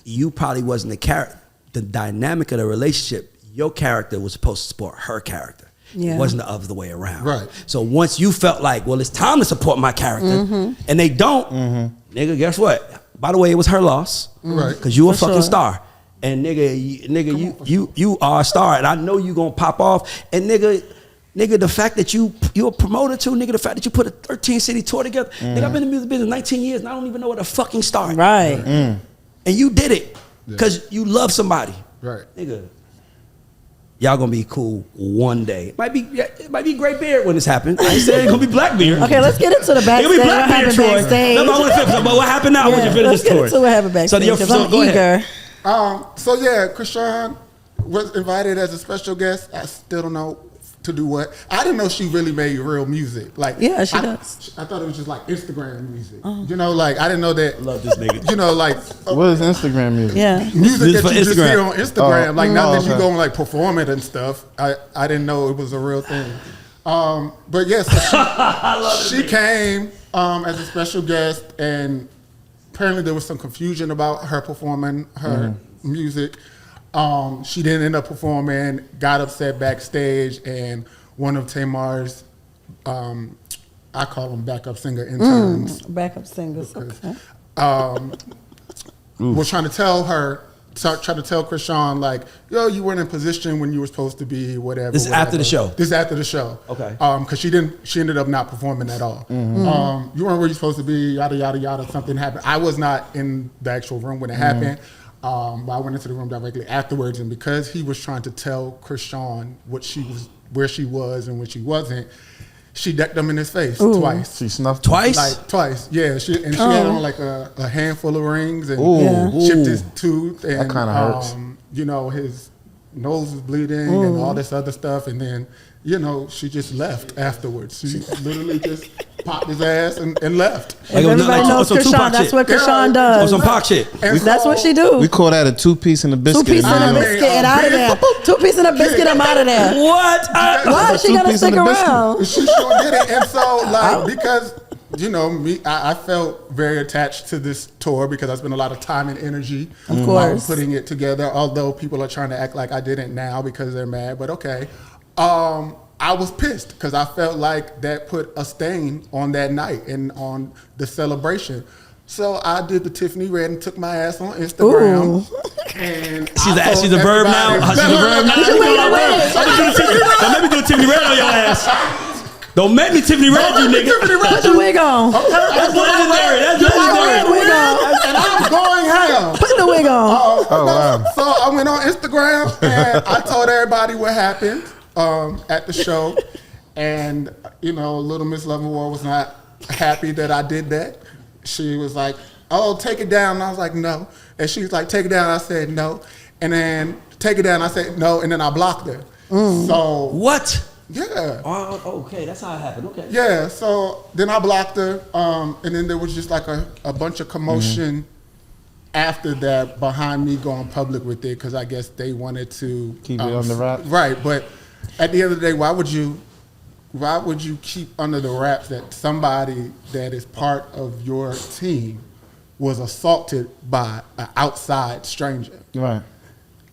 you probably wasn't the dynamic of the relationship. Your character was supposed to support her character. Yeah. It wasn't the other way around. Right. So once you felt like, well, it's time to support my character, and they don't, nigga, guess what? By the way, it was her loss. Right. Because you a For fucking sure. star. And nigga, you are a star, and I know you gonna pop off. And nigga, the fact that you're a promoter too, nigga, the fact that you put a 13-city tour together. Nigga, I've been in the music business 19 years, and I don't even know what a fucking star. Right. And you did it because you love somebody. Right. Nigga, y'all gonna be cool one day. It might be gray beard when this happens. I ain't saying it's gonna be black beard. Okay, let's get into the It backstage. gonna be black What beard, happened Troy. backstage? No, but I want to finish. But what happened now? I want you to finish Let's this get story. into what happened backstage. Because I'm go eager. ahead. So yeah, Krishan was invited as a special guest. I still don't know to do what. I didn't know she really made real music. Like, Yeah, she I does. I thought it was just like Instagram music. You know, like I didn't know that. Love this nigga. You know, like What is Instagram music? Yeah. music This is that for you just Instagram. hear on Instagram. Like not that you okay. go and like perform it and stuff. I didn't know it was a real thing. But yes, she came as a special guest, and apparently there was some confusion about her performing her music. She didn't end up performing, got upset backstage, and one of Tamar's I call them backup singer interns. Backup singers. Okay. Was trying to tell Krishan, like, yo, you weren't in position when you were supposed to be, whatever. This is after the show. This is after the show. Okay. Because she ended up not performing at all. You weren't where you're supposed to be. Yada yada yada. Something happened. I was not in the actual room when it happened. But I went into the room directly afterwards, and because he was trying to tell Krishan where she was and when she wasn't, she decked him in his face twice. She snuffed twice? Like twice, yeah. She had on like a handful of rings and chipped his tooth, and that kind of hurts. You know, his nose was bleeding and all this other stuff, and then she just left afterwards. She literally just popped his ass and left. Like, Everybody knows Krishan. That's what Krishan does. Some Pac shit. That's what she do. We call that a 2-piece and a biscuit. 2-piece and a biscuit and out of there. 2-piece and a biscuit, I'm out of there. What? Why is she gonna stick around? She sure did it, and so like because me, I felt very attached to this tour because I spent a lot of time and energy, of course, putting it together. Although people are trying to act like I didn't now because they're mad, but okay. I was pissed because I felt like that put a stain on that night and on the celebration. So I did the Tiffany Red and took my ass on Instagram. And she's a verb now. She's a verb now. Don't make me do Tiffany Red on your ass. Don't make me Tiffany Red, you nigga. Put the wig on. That's legendary. That's legendary. And I'm going ham. Put the wig on. Oh wow. So I went on Instagram and I told everybody what happened at the show, and Little Miss Leavenworth was not happy that I did that. She was like, "Oh, take it down." And I was like, "No." And she was like, "Take it down." I said, "No." And then take it down. I said, "No." And then I blocked her. So what? Yeah. Oh, okay, that's how it happened. Okay. Yeah. So then I blocked her, and then there was just like a bunch of commotion after that behind me going public with it because I guess they wanted to keep it on the wrap. Right, but at the end of the day, why would you keep under the wraps that somebody that is part of your team was assaulted by an outside stranger? Right.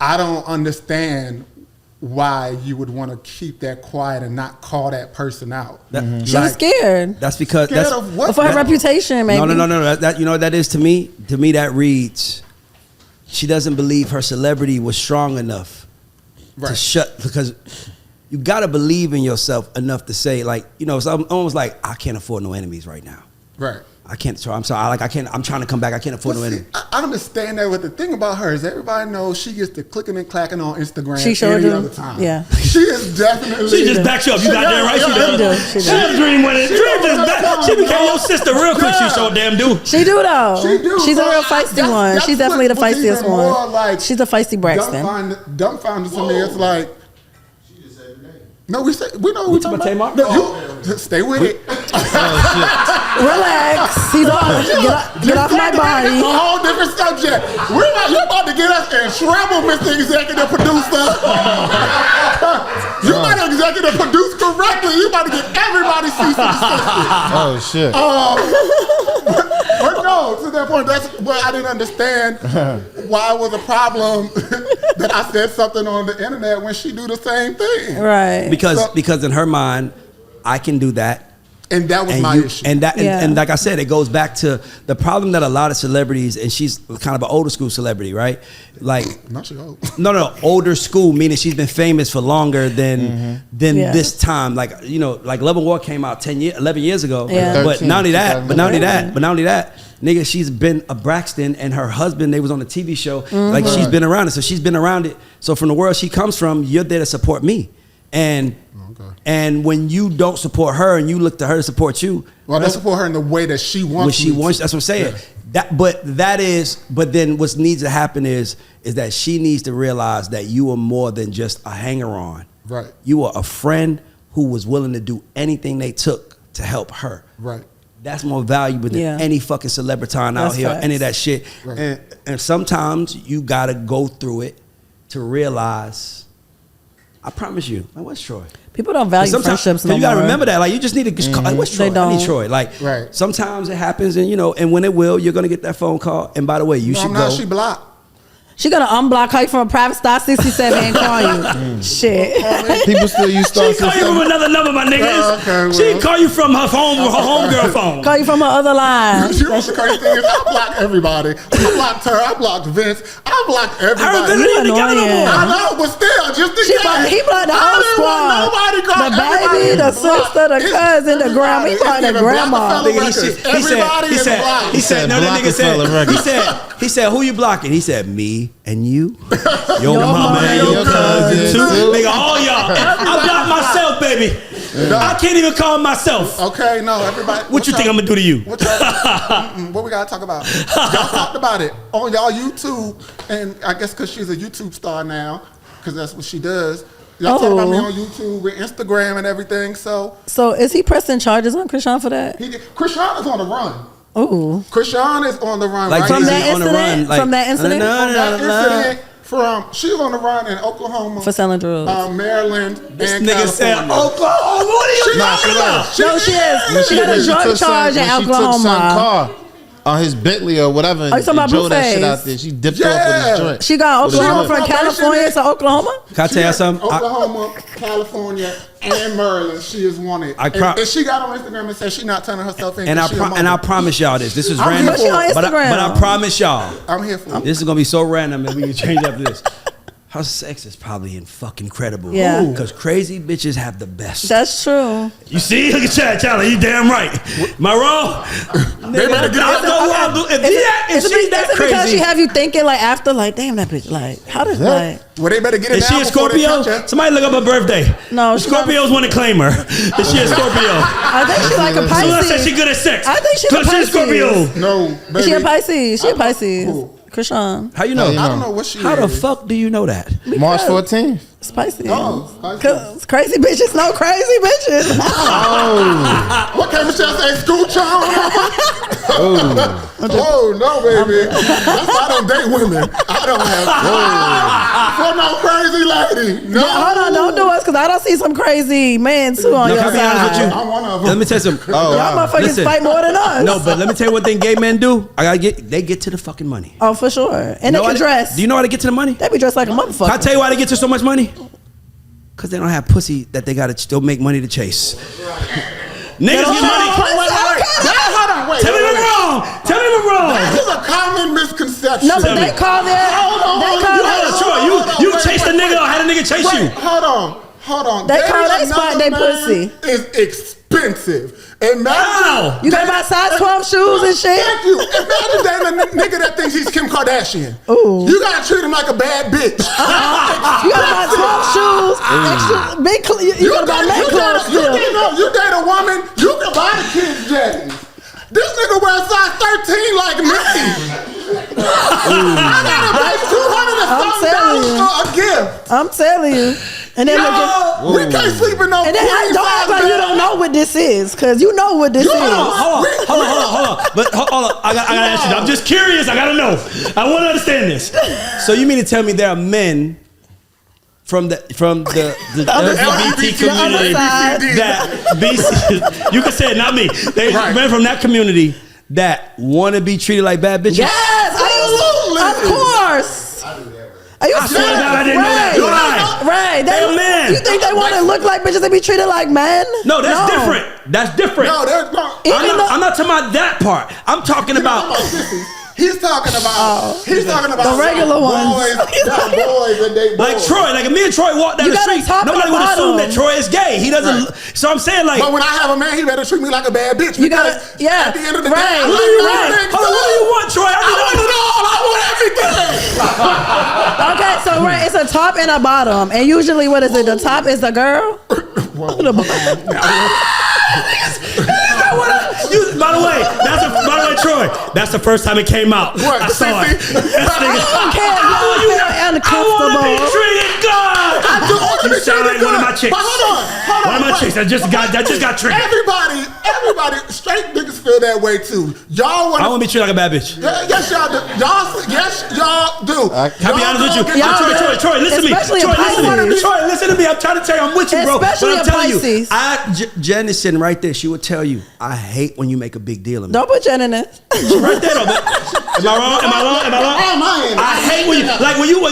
I don't understand why you would want to keep that quiet and not call that person out. She was scared. That's because Scared of what? For her reputation, maybe. No. That what that is to me. To me, that reads she doesn't believe her celebrity was strong enough to shut, because you got to believe in yourself enough to say, like, it's almost like I can't afford no enemies right now. Right. I can't. So I'm sorry. Like I can't. I'm trying to come back. I can't afford no enemies. I understand that, but the thing about her is everybody knows she gets to clicking and clacking on Instagram she sure any do. other time. Yeah. She is definitely. She just backs you up. You got there right. She does. Dream winning. Dream just back. She became your sister real quick. She so damn do. She do though. She do. She's a real feisty one. She's definitely the feistiest one. Like, she's a feisty Braxton. Dumbfounded to me. It's like. No, we know we talking about. Tamar? No, stay with it. Relax. He's on. Get off my body. It's a whole different subject. You're about to get us in trouble, Mr. Executive Producer. You might executive produce correctly. You about to get everybody cease and desist. Oh shit. But no, to that point, that's what I didn't understand. Why it was a problem that I said something on the internet when she do the same thing. Right. Because in her mind, I can do that. And that was my issue. And like I said, it goes back to the problem that a lot of celebrities, and she's kind of an older school celebrity, right? Like, not she old. No, older school, meaning she's been famous for longer than this time. Like, like Love and War came out 11 years ago. Yeah. But not only that, nigga, she's been a Braxton, and her husband, they was on the TV show. Like, she's been around it. So she's been around it. So from the world she comes from, you're there to support me. And when you don't support her and you look to her to support you, well, I don't support her in the way that she wants. That's what I'm saying. Yeah. But then what needs to happen is that she needs to realize that you are more than just a hanger on. Right. You are a friend who was willing to do anything they took to help her. Right. That's more valuable than any fucking celebrity out here, any of that shit. Right. And sometimes you gotta go through it to realize. I promise you. Like, what's Troy? People don't value friendships no more. You gotta remember that. Like, you just need to just call, like, what's Troy? I need Troy. Like, sometimes it happens, and and when it will, you're gonna get that phone call. And by the way, you should go. She blocked. She gonna unblock her from a private star 67 and call you. Shit. People still use star She call you from another number, my niggas. Okay, well. She call you from her homegirl phone. Call you from her other line. You know what the crazy thing is? I blocked everybody. I blocked her. I blocked Vince. I blocked everybody. They ain't together no more. I know, but still, just He blocked the whole squad. Nobody The baby, the sister, the cousin, the grandma. He blocked the grandma. He said, no, that nigga said, he said, who you blocking? He said, me and you, your mama and your cousin too. Nigga, all y'all. I blocked myself, baby. I can't even call myself. Okay, no, everybody. What you think I'm gonna do to you? What we gotta talk about? Y'all talked about it on y'all YouTube, and I guess because she's a YouTube star now, because that's what she does. Y'all talk about me on YouTube and Instagram and everything. So is he pressing charges on Krishan for that? Krishan is on the run. Ooh. Krishan is on the run. Like right From now. that on the incident? run, like, From that incident? She's on the run in Oklahoma For selling drugs. Maryland, This and nigga California. said, Oklahoma, what are you talking about? No, she is. She got a drug charge in Oklahoma. On his Bentley or whatever, you talking about drove that Blueface? shit out there. She dipped off with his joint. She got Oklahoma from California to Oklahoma? Can I tell you something? Oklahoma, California, and Maryland. She is wanted. And she got on Instagram and said she not turning herself in. And I promise y'all this. This is I'm random. here for it. But I promise y'all, I'm here for it. this is gonna be so random that we can change after this. Her sex is probably incredible. Yeah. Because crazy bitches have the best. That's true. You see? Look at Chad. You damn right. Am I wrong? They better get out there. If she's that Is it because she crazy. have you thinking like after like damn that bitch like how does like Well, they better get it Is she down a before they Scorpio? touch her. Somebody look up her birthday. No, she's Scorpios want to claim her. Is she a Scorpio? I think she like a So I said Pisces. she good at sex. I think she's a Because she's a Pisces. Scorpio. No, baby. She a Pisces. She a Pisces. Who? Krishan. How you know? I don't know what she How is. the fuck do you know that? March 14th. It's Pisces. Oh, Pisces. Cause crazy bitches know crazy bitches. What can Michelle say? Scooch on? Oh, no, baby. That's why I don't date women. I don't have for no crazy lady. No. Yeah, hold on, don't do us because I don't see some crazy men too on No, your can I be honest with side. you? I'm one of them. Let me tell you something. Y'all motherfuckers Listen. fight more than us. No, but let me tell you one thing gay men do. They get to the fucking money. Oh, for sure. And You know they can how dress. Do you know how to get to the money? They be dressed like a motherfucker. Can I tell you why they get to so much money? Because they don't have pussy that they gotta still make money to chase. Niggas get money. Hold on, wait. Tell me if I'm wrong. Tell me if I'm wrong. This is a common misconception. No, but they call their. Troy, you chase the nigga or had a nigga chase you? Hold on. They call they spot they man pussy. is expensive. Imagine. How? You gotta buy size 12 shoes and shit. Thank you. Imagine dating a nigga that thinks he's Kim Kardashian. Ooh. You gotta treat him like a bad bitch. You gotta buy 12 shoes, extra big. You gotta buy men clothes still. You date a woman, you can buy the kids J's. This nigga wears size 13 like me. I gotta pay $200 for a gift. I'm telling you. And then We can't sleep in no and then don't act like you don't know what this is, cause you know what this is. Hold on. But hold on. I gotta ask you. I'm just curious. I gotta know. I want to understand this. So you mean to tell me there are men from the LGBT community that BC, you can say it, not me. They men from that community that want to be treated like bad bitches. Yes, of course. Are you I swear to God, I didn't know that. You're right. Right. They're men. You think they want to look like bitches? They be treated like men? No, that's different. That's different. No, there's no. I'm not talking about that part. I'm talking about. He's talking about the regular ones. Boys and they boys. Like Troy, like if me and Troy walk down the street, nobody would assume that Troy is gay. He doesn't. Right. So I'm saying like. But when I have a man, he better treat me like a bad bitch. You gotta, at the end of the day, what do you want? Hold on, what do you want, Troy? I want it all. I want everything. Okay, so it's a top and a bottom, and usually what is it? The top is the girl. The bottom. By the way, Troy, that's the first time it came out. What? I saw it. I don't care if you feel I want to uncomfortable. be treated good. I You sound like one of my chicks. Hold on. One of my chicks that just got triggered. Everybody, straight niggas feel that way too. Y'all want I want to be treated like a bad bitch. Yes, y'all do. Yes, y'all do. Can I be honest with you? Troy, listen to me. Troy, listen to me. I'm trying to tell you, I'm with you, bro. But I'm telling you, Jen is sitting right there. She will tell you, I hate when you make a big deal of me. Don't put Jen in it. Right there, though. Am I wrong? I hate when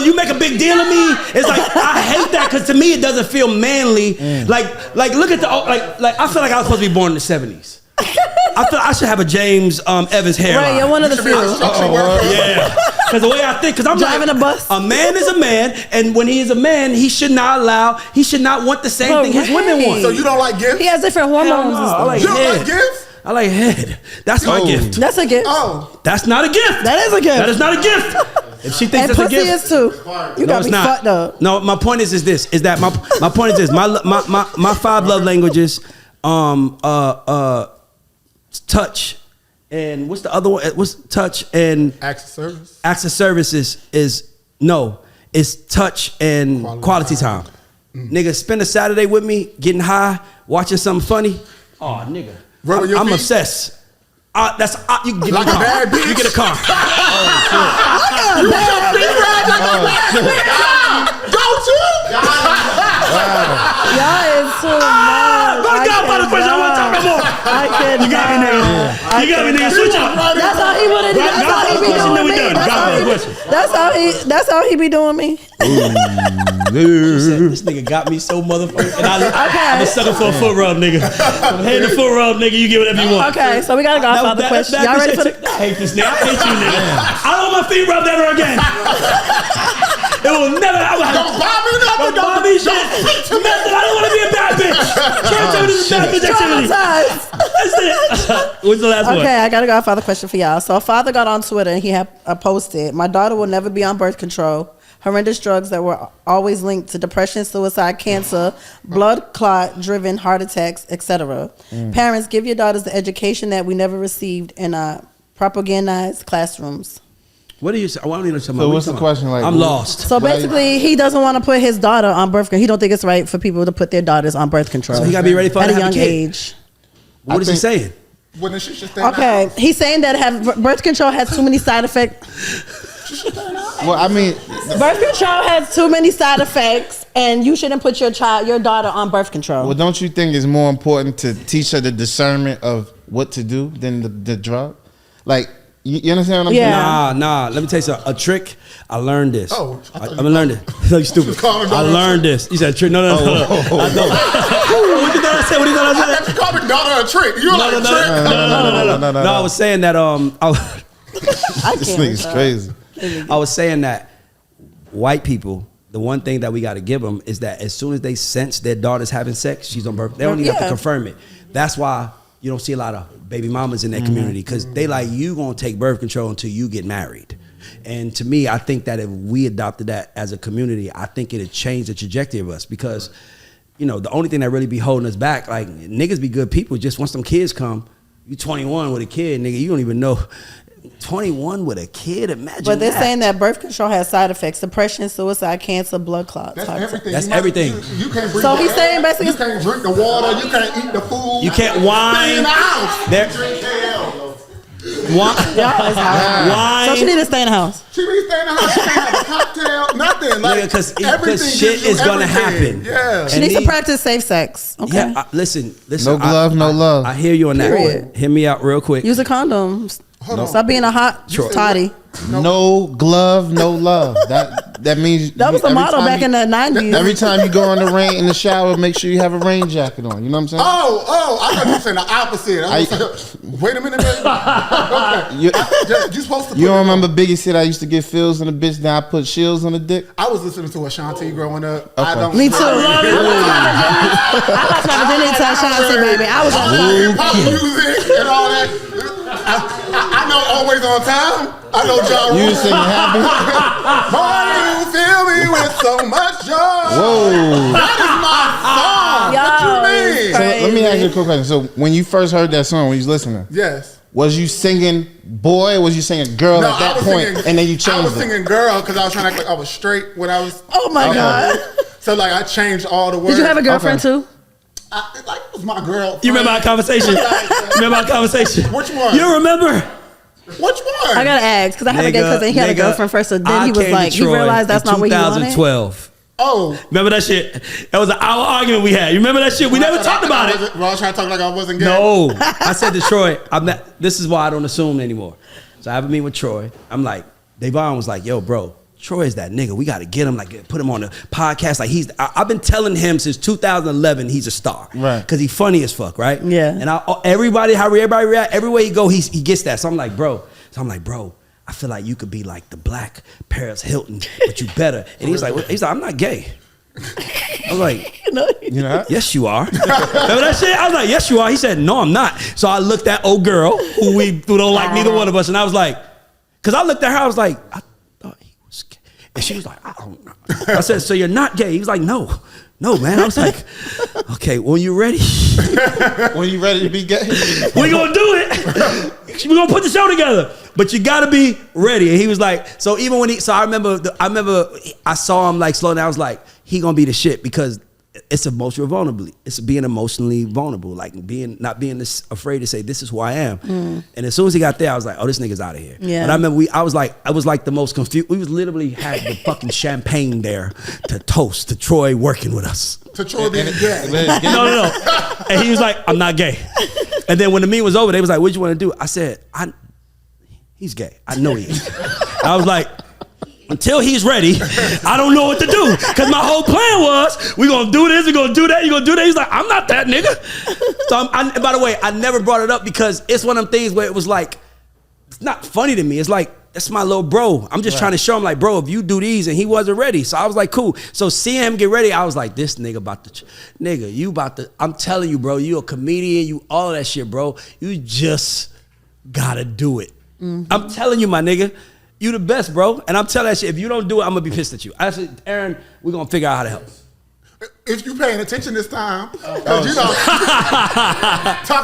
you make a big deal of me. It's like I hate that because to me it doesn't feel manly. Like look at the I feel like I was supposed to be born in the 70s. I feel I should have a James Evans hairline. Right, you're one of the few. Yeah. Because the way I think, because I'm driving a bus. A man is a man, and when he is a man, he should not want the same thing his women want. So you don't like gifts? He has different hormones. I like you don't head. like gifts? I like head. That's my gift. That's a gift. Oh. That's not a gift. That is a gift. That is not a gift. If she thinks and that's a pussy gift, is too. You got me fucked up. No, my point is this. Is that my point is this. My 5 love languages, touch, and what's the other one? What's touch and acts of service? Acts of services is touch and quality time. Nigga, spend a Saturday with me, getting high, watching something funny. Oh, nigga, I'm obsessed. You can get like a car. Bad bitch. You get a car. Don't you? Y'all is too much. You got me, nigga. You got me, nigga. Switch up. That's how he would have. That's how he be doing me. This nigga got me so motherfucking. I'm a sucker for a foot rub, nigga. I'm hitting the foot rub, nigga. You get whatever you want. Okay, so we gotta go off other questions. Y'all ready for the? I hate this nigga. I hate you, nigga. I don't want my feet rubbed ever again. It will never. Don't buy me nothing. Don't buy me shit. Nothing. I don't want to be a bad bitch. Try to tell me this is bad bitch activity. That's it. What's the last one? Okay, I gotta go off other question for y'all. So a father got on Twitter and he had posted, "My daughter will never be on birth control. Horrendous drugs that were always linked to depression, suicide, cancer, blood clot driven heart attacks, etc. Parents, give your daughters the education that we never received in propagandized classrooms." What do you say? Why don't you So what's the question? Like, I'm lost. So basically, he doesn't want to put his daughter on birth control. He don't think it's right for people to put their daughters on birth control. So he got to be ready for at a young age. What is he saying? Well, she should okay, he's saying that birth control has too many side effects. Well, I mean, birth control has too many side effects, and you shouldn't put your daughter on birth control. Well, don't you think it's more important to teach her the discernment of what to do than the drug? Like, you understand what I'm saying? Nah. Let me tell you something. A trick. I learned this. Oh, I'm gonna learn this. You stupid. I learned this. You said trick. No. What you thought I said? What you thought I said? You called me daughter a trick. You like a trick? No. I was saying that. This nigga's crazy. I was saying that white people, the one thing that we got to give them is that as soon as they sense their daughter's having sex, she's on birth. They don't even have to confirm it. That's why you don't see a lot of baby mamas in that community, because they like, you gonna take birth control until you get married. And to me, I think that if we adopted that as a community, I think it'd change the trajectory of us, because the only thing that really be holding us back, like, niggas be good people. Just once some kids come, you 21 with a kid, nigga, you don't even know. 21 with a kid, imagine. But they're saying that birth control has side effects: depression, suicide, cancer, blood clots. That's everything. That's everything. You can't drink. So he's saying basically, you can't drink the water. You can't eat the food. You can't wine. In the house. Wine. So she need to stay in the house. She need to stay in the house. She can't have a cocktail. Nothing. Like, because shit is gonna happen. Yeah. She needs to practice safe sex. Okay. Yeah. Listen. No glove, no love. I hear you on that. Period. Hear me out real quick. Use a condom. Stop being a hot toddy. No glove, no love. That means that was the motto back in the 90s. Every time you go in the rain in the shower, make sure you have a rain jacket on. You know what I'm saying? Oh! I thought you were saying the opposite. I was like, wait a minute. Okay. You supposed to. You don't remember Biggie said I used to get feels on the bitch, now I put shields on the dick? I was listening to Ashanti growing up. Okay. I don't. Me too. I lost my virginity to Ashanti, baby. I was on pop music and all that. I know Always on Time. I know Ja Rule. You singing happy? Boy, you fill me with so much joy. Whoa. That is my song. What you mean? So let me ask you a quick question. So when you first heard that song, when you was listening, yes, was you singing boy, or was you singing girl at that point, and then you changed it? I was singing girl because I was trying to act like I was straight when I was. Oh my God. So like I changed all the words. Did you have a girlfriend too? Like it was my girl. You remember our conversation? Remember our conversation? Which one? You don't remember? Which one? I gotta ask because I had a gay cousin. He had a girlfriend first, so then he was like, he realized that's not what he wanted. 2012. Oh, remember that shit? That was an hour argument we had. You remember that shit? We never talked about it. I was trying to talk like I wasn't gay. No, I said to Troy, this is why I don't assume anymore. So I have a meeting with Troy. I'm like, Davon was like, yo, bro, Troy is that nigga. We got to get him, like, put him on the podcast. Like, I've been telling him since 2011 he's a star. Right. Because he's funny as fuck, right? Yeah. And everybody react, everywhere he go, he gets that. So I'm like, bro, I feel like you could be like the black Paris Hilton, but you better. And he's like, I'm not gay. I was like, You know? yes, you are. Remember that shit? I was like, yes, you are. He said, no, I'm not. So I looked at old girl who don't like neither one of us, and I was like, because I looked at her, I was like, I thought he was gay. And she was like, I don't know. I said, so you're not gay? He was like, no, man. I was like, okay, when you ready? When you ready to be gay? We gonna do it. We gonna put the show together. But you gotta be ready. And he was like, so even when I remember I saw him like slow down. I was like, he gonna be the shit because it's emotional vulnerability. It's being emotionally vulnerable, like not being afraid to say this is who I am. And as soon as he got there, I was like, oh, this nigga's out of here. Yeah. And I remember I was like the most confused. We was literally had the fucking champagne there to toast to Troy working with us. To Troy being gay. No. And he was like, I'm not gay. And then when the meeting was over, they was like, what you want to do? I said, he's gay. I know he is. I was like, until he's ready, I don't know what to do. Because my whole plan was, we're going to do this, we're going to do that, you're going to do that. He's like, I'm not that nigga. So, by the way, I never brought it up because it's one of them things where it was like, it's not funny to me. It's like, that's my little bro. I'm just trying to show him, like, bro, if you do these, and he wasn't ready. So I was like, cool. So seeing him get ready, I was like, this nigga you about to, I'm telling you, bro, you a comedian, you all of that shit, bro. You just gotta do it. Mm-hmm. I'm telling you, my nigga, you the best, bro. And I'm telling that shit, if you don't do it, I'm gonna be pissed at you. I said, Aaron, we're gonna figure out how to help. If you paying attention this time, talking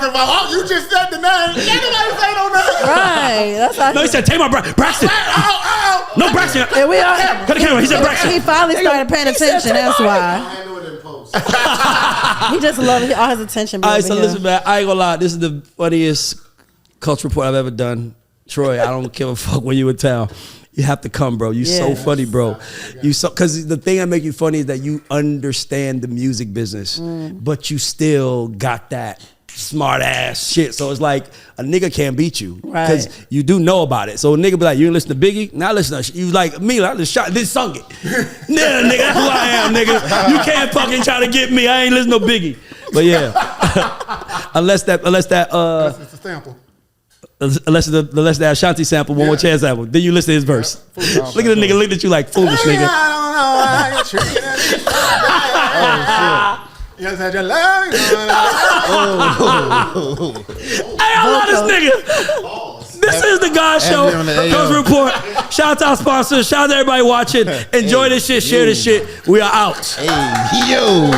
about, you just said the name. Anybody say no name? Right. That's how he said Tamar Braxton. No, Braxton. Here we are. Cut the camera. He said Braxton. He finally started paying attention. That's why. He just loves all his attention. All right, so listen, man. I ain't gonna lie. This is the funniest culture report I've ever done. Troy, I don't give a fuck when you in town. You have to come, bro. You so funny, bro. Because the thing that make you funny is that you understand the music business, but you still got that smart ass shit. So it's like a nigga can't beat you because you do know about it. So a nigga be like, you didn't listen to Biggie? Now listen to you like me. I just shot this sung it. Yeah, nigga, that's who I am, nigga. You can't fucking try to get me. I ain't listen to Biggie. But yeah, unless that it's a sample. Unless the Ashanti sample, one more chance sample. Then you listen to his verse. Look at the nigga, look at you like foolish nigga. I don't know why you're treating me. Oh shit. Yes, I just love you. Hey, I love this nigga. This is the God Show. Culture Report. Shout out to our sponsors. Shout out to everybody watching. Enjoy this shit. Share this shit. We are out. Hey, yo.